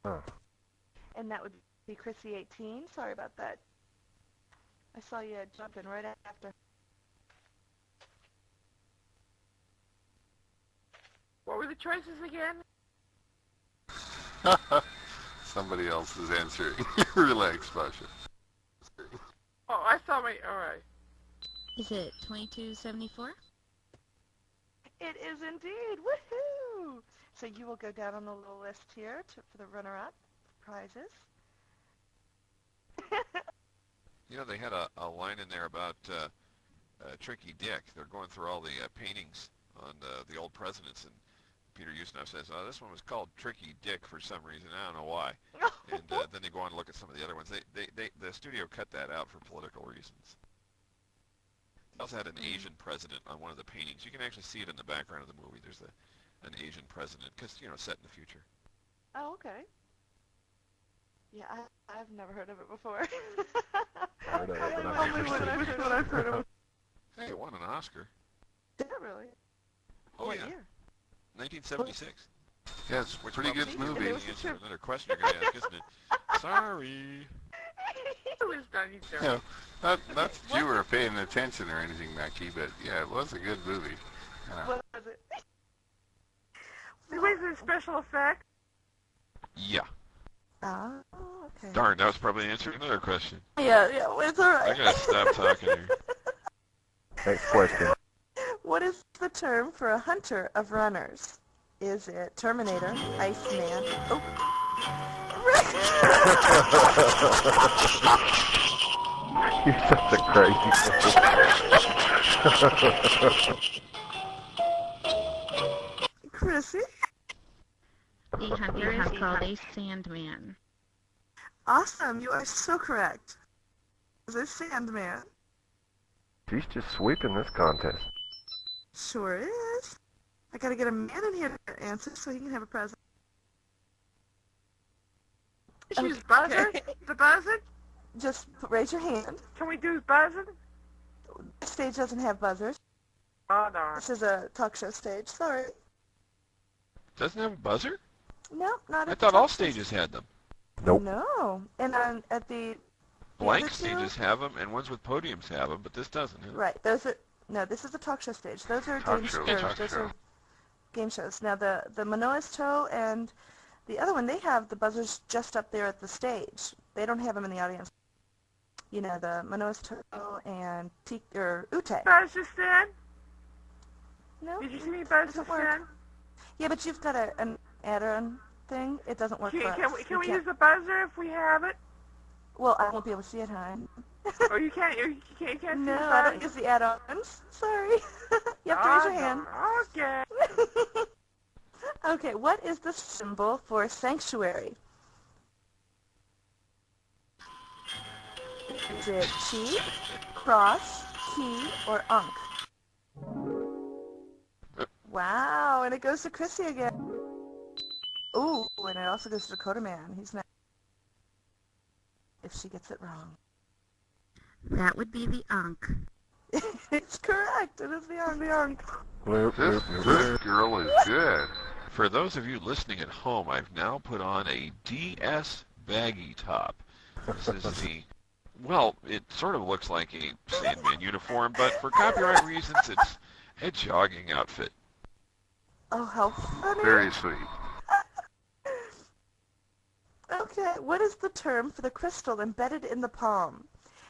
Oh. And that would be Chrissy 18. Sorry about that. I saw you jump in right after. What were the choices again? Somebody else is answering. Relax, Basha. Oh, I saw my. All right. Is it 2274? It is indeed. Woohoo! So you will go down on the little list here for the runner-up prizes. You know, they had a line in there about Tricky Dick. They're going through all the paintings on the old presidents, and Peter Ustinov says, "Oh, this one was called Tricky Dick for some reason. I don't know why." And then they go on to look at some of the other ones. The studio cut that out for political reasons. They also had an Asian president on one of the paintings. You can actually see it in the background of the movie. There's an Asian president, because, you know, set in the future. Oh, okay. Yeah, I've never heard of it before. Heard of it, but I've I've only never seen it. what I've heard of it. Hey, it won an Oscar. Did it really? Oh, What yeah. year? 1976. Yeah, it's a pretty good probably movie. is the answer to another question you're going to ask, isn't it? Sorry. It was 93. Yeah, not that you were paying attention or anything, Mackie, but yeah, it was a good movie. What was it? Was it special effect? Yeah. Ah, okay. Darn, that was probably answering another question. Yeah, it's all right. I gotta stop talking here. Next question. What is the term for a hunter of runners? Is it Terminator, Iceman? Oh. You're such a crazy person. Chrissy? The hunter is called a sandman. Awesome, you are so correct. It's a Sandman. She's just sweeping this contest. Sure is. I gotta get a man in here to answer so he can have a present. Use buzzer? The buzzer? Just raise your hand. Can we do buzzer? This stage doesn't have buzzers. Oh, darn. This is a talk show stage. Sorry. Doesn't have a buzzer? No, not I at thought the all talk show stages had them. Nope. No. And at the Blank other two? stages have them, and ones with podiums have them, but this doesn't. Right. Those are no. This is a talk show stage. Those are Talk game show. shows. Talk Those show. are game shows. Now the Manoa's Toe and the other one, they have the buzzers just up there at the stage. They don't have them in the audience. You know, the Manoa's Toe and Ute. Buzz just then? No. Did you see me buzz Doesn't just work. then? Yeah, but you've got an add-on thing. It doesn't work for us. Can we use the buzzer if we have it? Well, I won't be able to see it, hon. Or you can't see No, the I don't buzzer? use the add-ons. Sorry. You have to raise your hand. Okay. Okay, what is the symbol for sanctuary? Is it chi, cross, key, or ankh? Wow, and it goes to Chrissy again. Ooh, and it also goes to Dakota Man. He's not. If she gets it wrong. That would be the Ankh. It's correct. It is the ankh. This girl is good. For those of you listening at home, I've now put on a DS baggy top. This is the, well, it sort of looks like a Sandman uniform, but for copyright reasons, it's a jogging outfit. Oh, how funny. Very sweet. Okay, what is the term for the crystal embedded in the palm?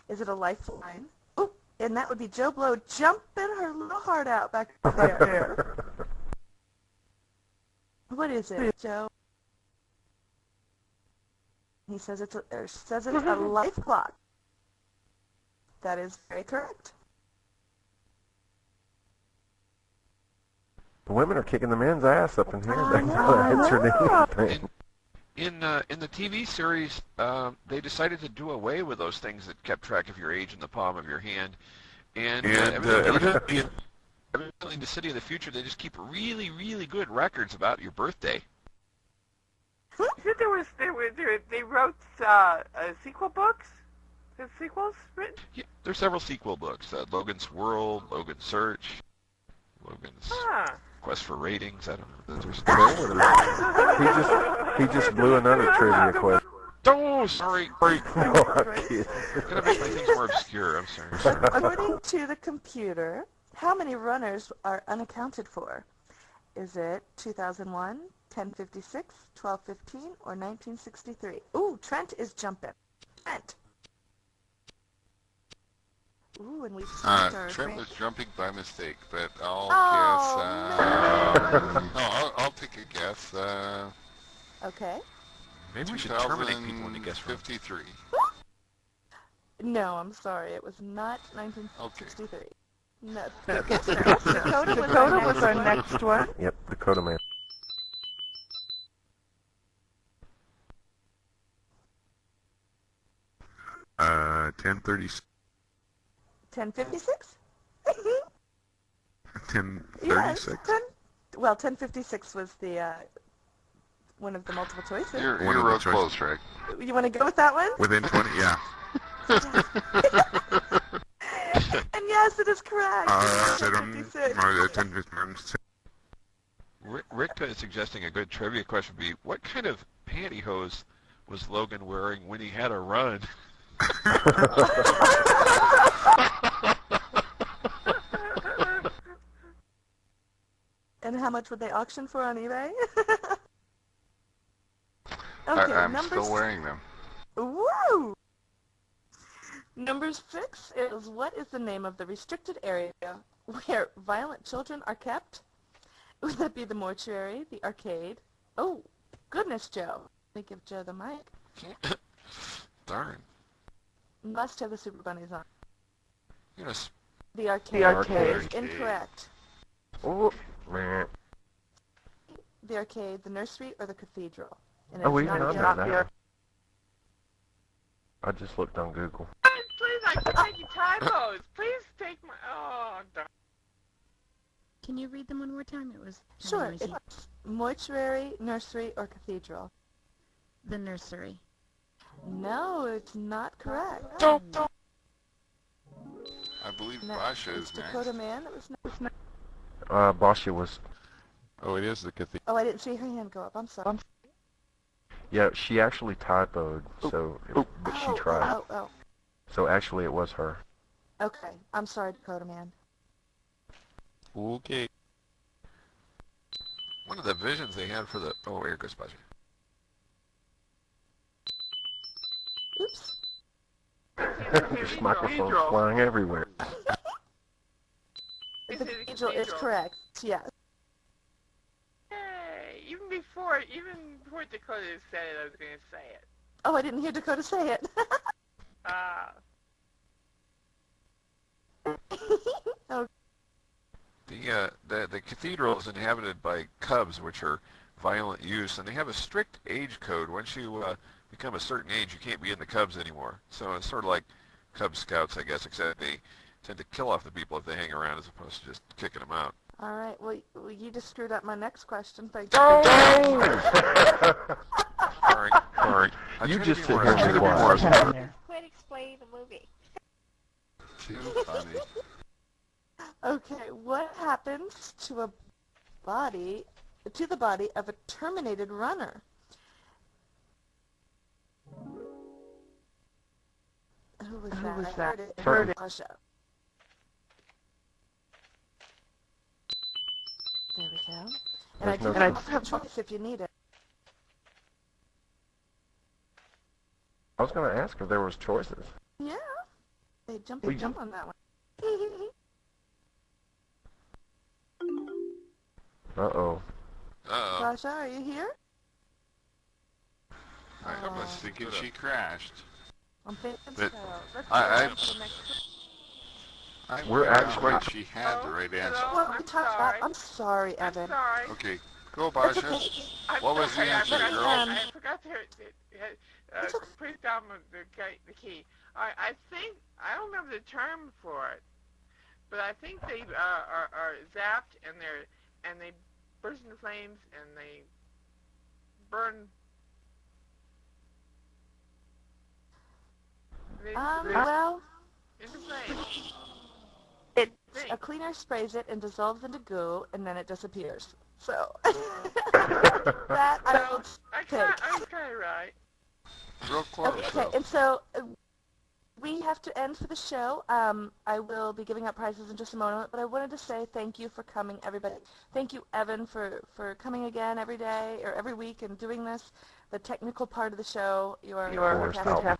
Is it a lifeline? Oh, and that would be Joe Blow jumping her little heart out back there. What is it, Joe? He says it's a life clock. That is very correct. The women are kicking the men's ass up in here. I They're know, not I answering know. anything. In the TV series, they decided to do away with those things that kept track of your age in the palm of your hand. And evidently in the City of the Future, they just keep really, really good records about your birthday. You said they wrote sequel books? There's sequels written? Yeah, there's several sequel books. Logan's World, Logan's Search, Logan's Quest for Ratings. I don't know. He just blew another trivia question. Oh, sorry. No, I'm kidding. Gonna make my things more obscure. I'm sorry. According to the computer, how many runners are unaccounted for? Is it 2001, 1056, 1215, or 1963? Ooh, Trent is jumping. Trent. Ooh, and we stopped our Trent break. was jumping by mistake, but I'll Oh, guess. I'll take a guess. Okay. Maybe we should terminate people when they guess wrong. 53. No, I'm sorry. It was not 1963. Okay. No. Dakota was our next one. Yep, Dakota Man. Uh, 10:30. 1056? 10:36. 1056 was the one of the multiple choices. You're real close, Rick. You want to go with that one? Within 20, yeah. And yes, it is correct. 10:56. Rickpa is suggesting a good trivia question would be, what kind of pantyhose was Logan wearing when he had a run? And how much would they auction for on eBay? Okay, I'm still wearing them. Woo! Number 6 is, what is the name of the restricted area where violent children are kept? Would that be the mortuary, the arcade? Oh, goodness, Joe. Let me give Joe the mic. Darn. Must have the Super Bunnies on. Yes. The arcade. The arcade is incorrect. Oh, man. The arcade, the nursery, or the cathedral? And Oh, it's we not found the that. I just looked on Google. Please, I keep making typos. Please take my... Oh, darn. Can you read them one more time? It was Sure. noisy. It's mortuary, nursery, or cathedral. The nursery. No, it's not correct. I believe No, Basha it's is next. Dakota Man. It was not. Basha was... Oh, it is the cathedral. Oh, I didn't see her hand go up. I'm sorry. Yeah, she actually typoed, so... But she tried. Oh. So actually it was her. Okay. I'm sorry, Dakota Man. Okay. One of the visions they had for the... Oh, here goes Basha. Oops. This microphone's flying everywhere. The cathedral is correct. Yes. Yay! Even before Dakota said it, I was going to say it. Oh, I didn't hear Dakota say it. Oh. The cathedral is inhabited by cubs, which are violent youths, and they have a strict age code. Once you become a certain age, you can't be in the cubs anymore. So it's sort of like Cub Scouts, I guess, except they tend to kill off the people if they hang around as opposed to just kicking them out. All right. Well, you just screwed up my next question. Thank you. Sorry. You just sit here and be quiet. Quit explaining the movie. Too funny. Okay. What happens to the body of a terminated runner? Who was that? I heard it. There we go. And I do have a choice if you need it. I was going to ask if there was choices. Yeah. They jump on that one. Uh-oh. Sasha, are you here? I was thinking she crashed. I'm thinking But so. Let's I- go to the next. We're actually she had the right answer. Well, I'm sorry, Evan. Sorry. Okay, go Basha. What was the answer, girl? I forgot to put down the key. I think, I don't remember the term for it, but I think they are zapped and they burst into flames and they burn. Well, Into flames. a cleaner sprays it and dissolves into goo, and then it disappears. So, that I will take. I'm kind of right. Real close. Okay, and so we have to end for the show. I will be giving out prizes in just a moment, but I wanted to say thank you for coming, everybody. Thank you, Evan, for coming again every day or every week and doing this. The technical part of the show, you are fantastic.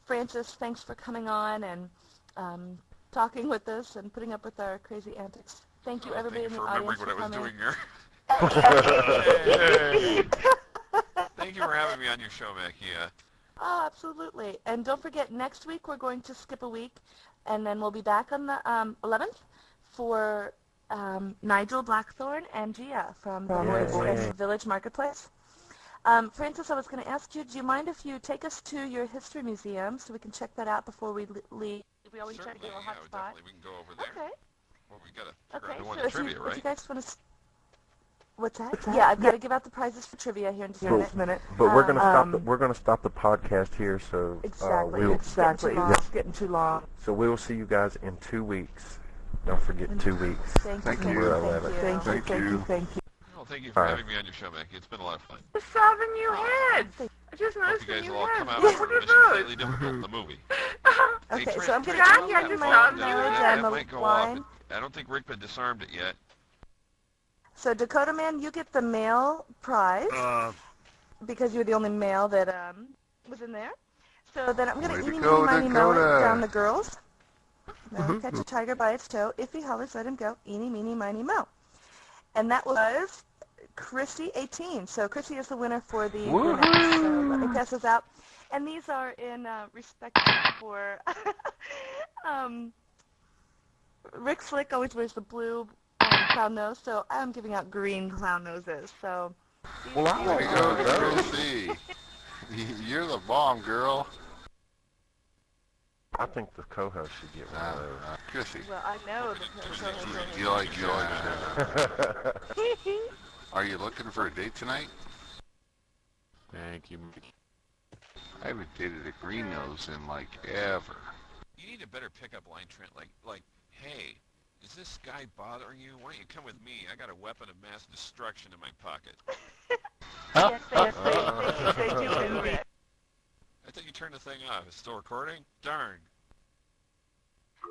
Francis, thanks for coming on and talking with us and putting up with our crazy antics. Thank you, everybody in the audience, for coming. Thank you for remembering what I was doing here. Thank you for having me on your show, Mackie. Oh, absolutely. And don't forget, next week we're going to skip a week, and then we'll be back on the 11th for Nigel Blackthorne and Gia from the Boys Village Marketplace. Francis, I was going to ask you, do you mind if you take us to your history museum so we can check that out before we leave? We always try to get a hot spot. Definitely. We can go over there. Okay. Well, we got to Okay, one so the trivia, right? if you guys want to... What's that? Yeah, I've got to give out the prizes for trivia here in just a minute. But we're gonna stop the podcast here, so Exactly. It's getting too long. So we will see you guys in 2 weeks. Don't forget 2 weeks. Thank you. Thank you. Well, thank you for having me on your show, Mackie. It's been a lot of fun. I saw the new heads. I just Hope noticed you the guys new will all heads. come out What for are Mission those? Slightly Difficult, the movie. Okay, Hey, so I'm Trent, going to Trent, give you you know marriage that and the might go off. line. I don't think Rickpa disarmed it yet. So Dakota Man, you get the male prize. because you were the only male that was in there. So then I'm going to Way to eeny, go, meeny, miny, moe it Dakota. down the girls. No, catch a tiger by its toe. If he hollers, let him go. Eeny, meeny, miny, moe. And that was Chrissy 18. So Chrissy is the winner for the brunettes. So let me pass this out. And these are in respect for Rick Slick always wears the blue clown nose, so I'm giving out green clown noses. So Well, I Way like to go, those. Chrissy. You're the bomb, girl. I think the co-host should get one of those. Chrissy, well, I know the you like, are you looking for a date tonight? Thank you, Mickey. I haven't dated a green nose in like ever. You need a better pickup line, Trent. Like, hey, is this guy bothering you? Why don't you come with me? I got a weapon of mass destruction in my pocket. Yes, they do in it. I thought you turned the thing off. It's still recording? Darn.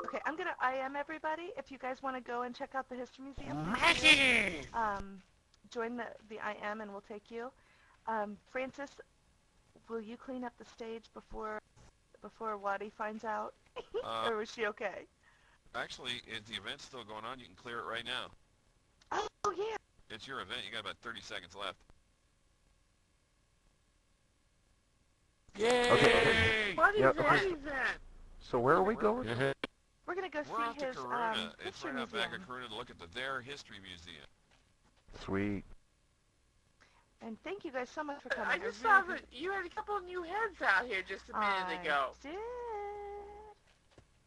Okay, I'm gonna IM everybody. If you guys want to go and check out the History Museum, join the IM and we'll take you. Francis, will you clean up the stage before Waddy finds out, or was she okay? Actually, if the event's still going on, you can clear it right now. Oh yeah. It's your event. You got about 30 seconds left. Yay! Okay. What is Yep, that? okay. What is that? So where are we going? We're gonna go We're off see to his Karuna. It's history right out back of museum. Karuna to look at their history museum. Sweet. And thank you guys so much for coming. I just saw that you had a couple of new heads out here just a minute ago. Did.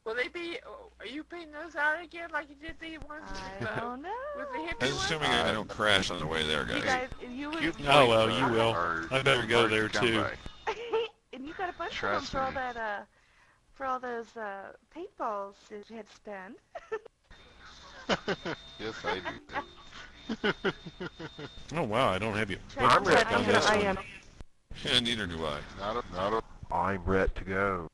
Will they be? Are you painting those out again like you did the ones I don't know. with the hippie That's ones? assuming I don't crash on the way there, You guys. guys, you would. Cute Oh, well, places you will. are I better go hard to there, come too. by. And you got a bunch Trust of them for all me. that, for all those paintballs that you had to spend. Yes, I do. Oh, wow, I don't have you. I'm ready on to this go. I one. am. Yeah, neither do I. Not a. I'm ready to go.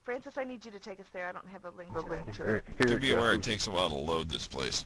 Francis, I need you to take us there. I don't have a link to it. Here To it be aware, it goes. takes a while to load this place.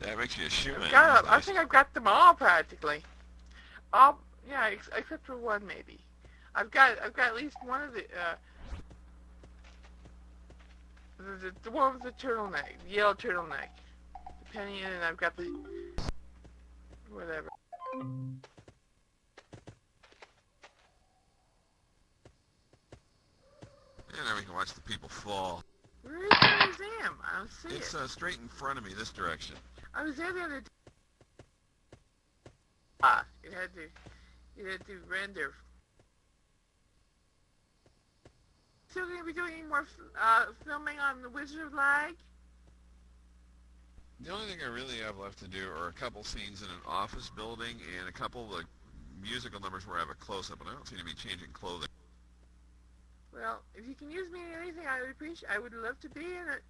That makes you a shoe-in. I think I've got them all practically. All, yeah, except for one maybe. I've got at least one of the one with the turtleneck, the yellow turtleneck. The penny in, and I've got the whatever. And now we can watch the people fall. Where is the museum? I don't see It's it. straight in front of me, this direction. I was there the other day. It had to render. Still going to be doing any more filming on the Wizard of Lag? The only thing I really have left to do are a couple scenes in an office building and a couple of the musical numbers where I have a close-up, and I don't seem to be changing clothing. Well, if you can use me in anything, I would appreciate. I would love to be in it.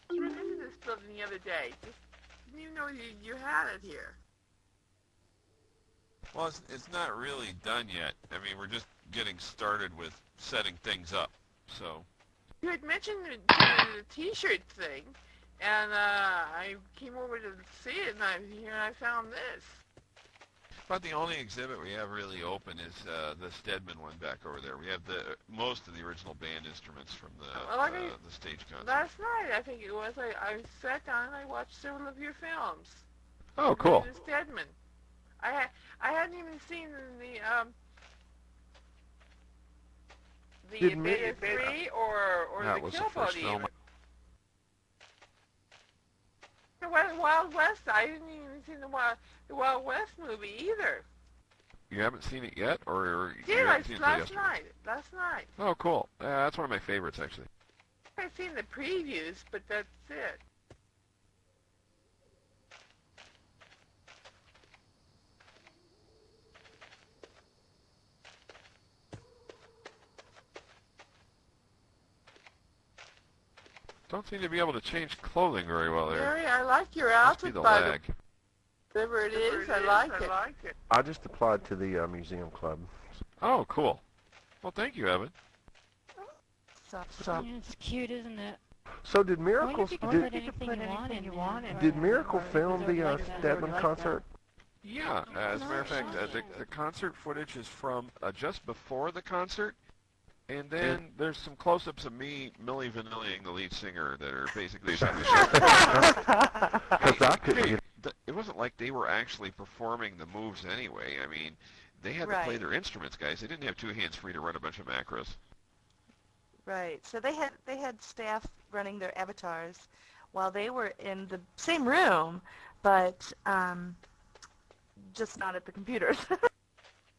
I ran into this building the other day. Just didn't even know you had it here. Well, it's not really done yet. I mean, we're just getting started with setting things up, so. You had mentioned the T-shirt thing, and I came over to see it, and I found this. About the only exhibit we have really open is the Stedman one back over there. We have most of the original band instruments from the stage concert. Last night, I think it was, I sat down and I watched several of your films. Oh, cool. The Stedman. I hadn't even seen the Beta 3 or that the was Kill the first Boat film. even. The Wild West, I didn't even see the Wild West movie either. You haven't seen it yet, or you Did I? haven't seen it till yesterday? Last night. Oh, cool. That's one of my favorites, actually. I've seen the previews, but that's it. Don't seem to be able to change clothing very well there. Mary, I like your Must be outfit, the by lag. whatever it is, I like it. I just applied to the museum club. Oh, cool. Well, thank you, Evan. Yeah, it's cute, isn't it? So did I Miracle wonder if you can put anything you want in did there. Miracle film the Like that. Stedman concert? Yeah, as a matter of fact, the concert footage is from just before the concert, and then there's some close-ups of me, Milli Vanilli-ing the lead singer, that are basically showing it wasn't like they were actually performing the moves anyway. I mean, they had to play their instruments, guys. They didn't have two hands free to run a bunch of macros. Right. So they had staff running their avatars while they were in the same room, but just not at the computers.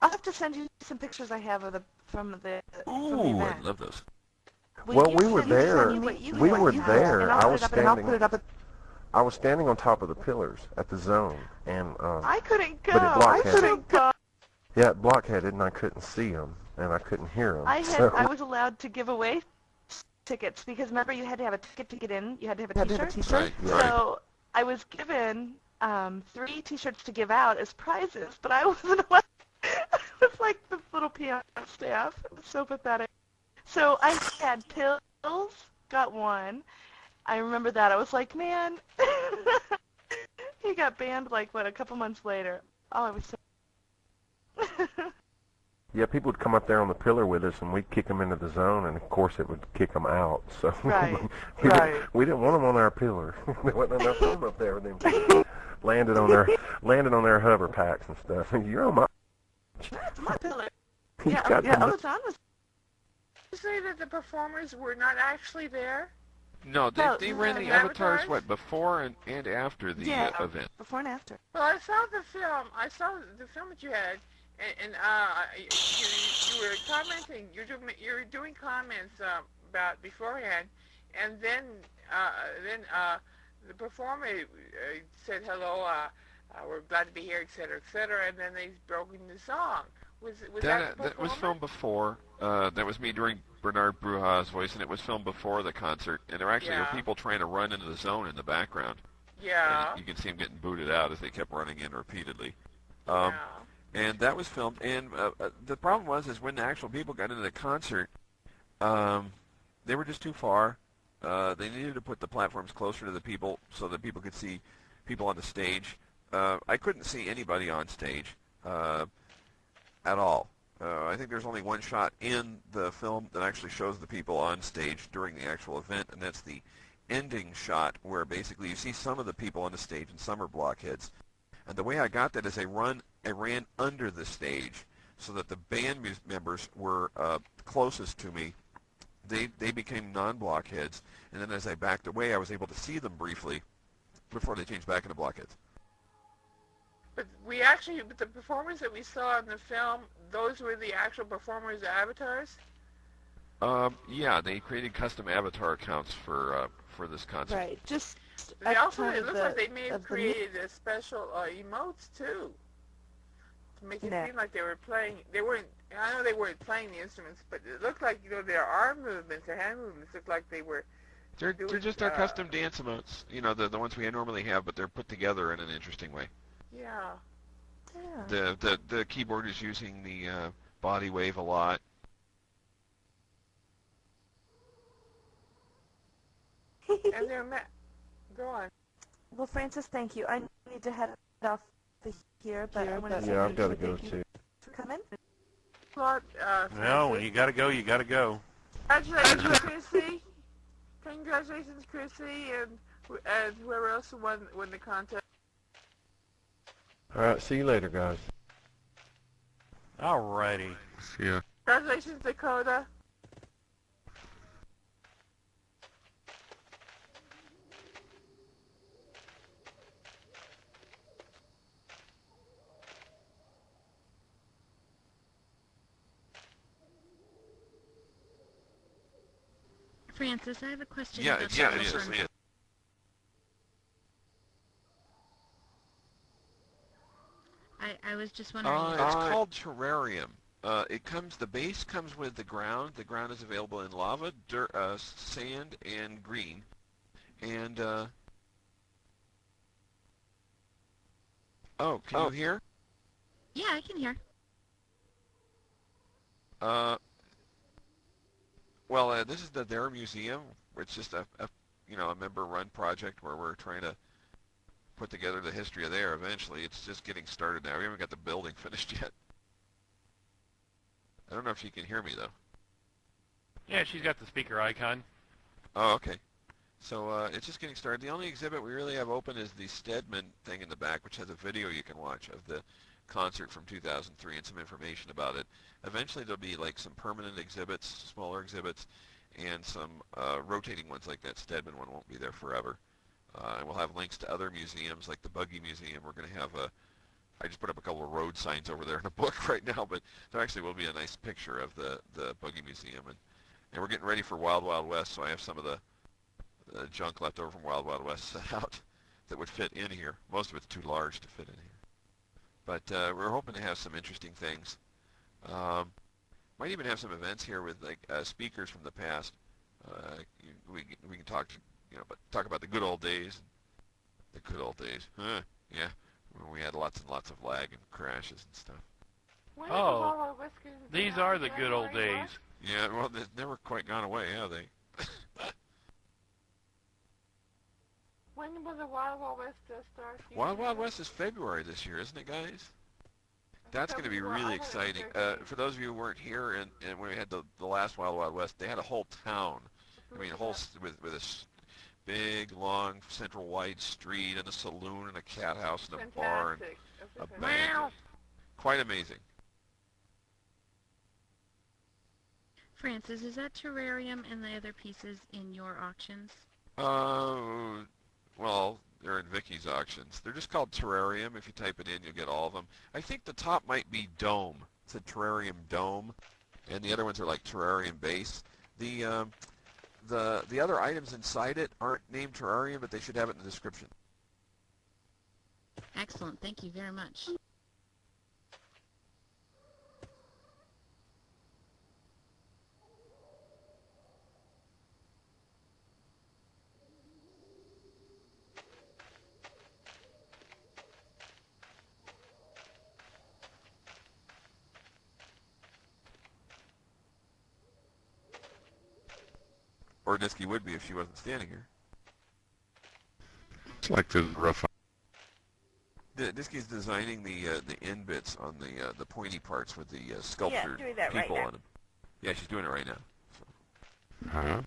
I'll have to send you some pictures I have of from the Ooh, event. I love those. Well, we were there. We were there. I was standing. I was standing on top of the pillars at the zone, and I couldn't go. But it blockheaded. I couldn't go. Yeah, it blockheaded, and I couldn't see them, and I couldn't hear them. I was allowed to give away tickets because remember you had to have a ticket to get in. You had to have a T-shirt. Right, So I was given 3 T-shirts to give out as prizes, but I wasn't allowed. I was like the little piano staff. It was so pathetic. So I had pills, got one. I remember that. I was like, man. He got banned like, a couple months later. Oh, I was so... Yeah, people would come up there on the pillar with us, and we'd kick them into the zone, and of course it would kick them out. So we didn't want them on our pillar. There wasn't enough room up there with them. landed on their hover packs and stuff. You're on my. That's my pillar. You Yeah, got yeah. the- Ozan was. You say that the performers were not actually there? No, they ran the avatars, before and after the event. Before and after. Well, I saw the film. I saw the film that you had, and you were commenting. You were doing comments about beforehand, and then the performer said hello. we're glad to be here, etc., and then they broke into song. Was that That was filmed before. That was me doing Bernard Bruja's voice, and it was filmed before the concert. And there actually were people trying to run into the zone in the background. Yeah. And you can see them getting booted out as they kept running in repeatedly. Yeah. And that was filmed. And the problem is when the actual people got into the concert, they were just too far. They needed to put the platforms closer to the people so that people could see people on the stage. I couldn't see anybody on stage at all. I think there's only one shot in the film that actually shows the people on stage during the actual event, and that's the ending shot where basically you see some of the people on the stage and some are blockheads. And the way I got that is I ran under the stage so that the band members were closest to me. They became non-blockheads, and then as I backed away, I was able to see them briefly before they changed back into blockheads. But the performers that we saw in the film, those were the actual performers' avatars? Yeah, they created custom avatar accounts for this concert. Right. Just They also, it looks like they may have created a special emotes too, to make it seem like they were playing. They weren't. I know they weren't playing the instruments, but it looked like their arm movements, their hand movements looked like they were. They're just our custom dance emotes. The ones we normally have, but they're put together in an interesting way. Yeah. The keyboard is using the body wave a lot. And they're go on. Well, Francis, thank you. I need to head off here, but I want to say I've got to thank go you too. for coming. No, when you gotta go, you gotta go. Congratulations, Chrissy. Congratulations, Chrissy, and whoever else won the contest. All right, see you later, guys. Alrighty. See ya. Congratulations, Dakota. Francis, I have a question. Yeah, about it the is. restaurant. I was just wondering. It's called Terrarium. The base comes with the ground. The ground is available in lava, dirt, sand, and green. And can you hear? Yeah, I can hear. Well, this is their museum. It's just a member-run project where we're trying to put together the history of there. Eventually, it's just getting started now. We haven't got the building finished yet. I don't know if you can hear me though. Yeah, she's got the speaker icon. Oh, okay. So it's just getting started. The only exhibit we really have open is the Stedman thing in the back, which has a video you can watch of the concert from 2003 and some information about it. Eventually there'll be like some permanent exhibits, smaller exhibits, and some rotating ones like that Stedman one won't be there forever. And we'll have links to other museums like the Buggy Museum. We're going to have I just put up a couple of road signs over there in a book right now, but there actually will be a nice picture of the Buggy Museum. And we're getting ready for Wild Wild West, so I have some of the junk left over from Wild Wild West set out that would fit in here. Most of it's too large to fit in here. But we're hoping to have some interesting things. Might even have some events here with like speakers from the past. We can talk about the good old days. The good old days, yeah, when we had lots and lots of lag and crashes and stuff. Oh, these are the good old days. Yeah, well, they've never quite gone away, have they? When will the Wild Wild West start? Wild Wild West is February this year, isn't it, guys? That's going to be really exciting. For those of you who weren't here and when we had the last Wild Wild West, they had a whole town. I mean, a whole with a big, long, central wide street and a saloon and a cat house and a bar and a bank. Quite amazing. Francis, is that terrarium and the other pieces in your auctions? Well, they're in Vicky's auctions. They're just called Terrarium. If you type it in, you'll get all of them. I think the top might be Dome. It's a Terrarium Dome, and the other ones are like Terrarium Base. The other items inside it aren't named Terrarium, but they should have it in the description. Excellent. Thank you very much. Or Disky would be if she wasn't standing here. It's like the rough. Disky's designing the end bits on the pointy parts with the sculptured doing that right people now. on them. Yeah, she's doing it right now. So. Huh?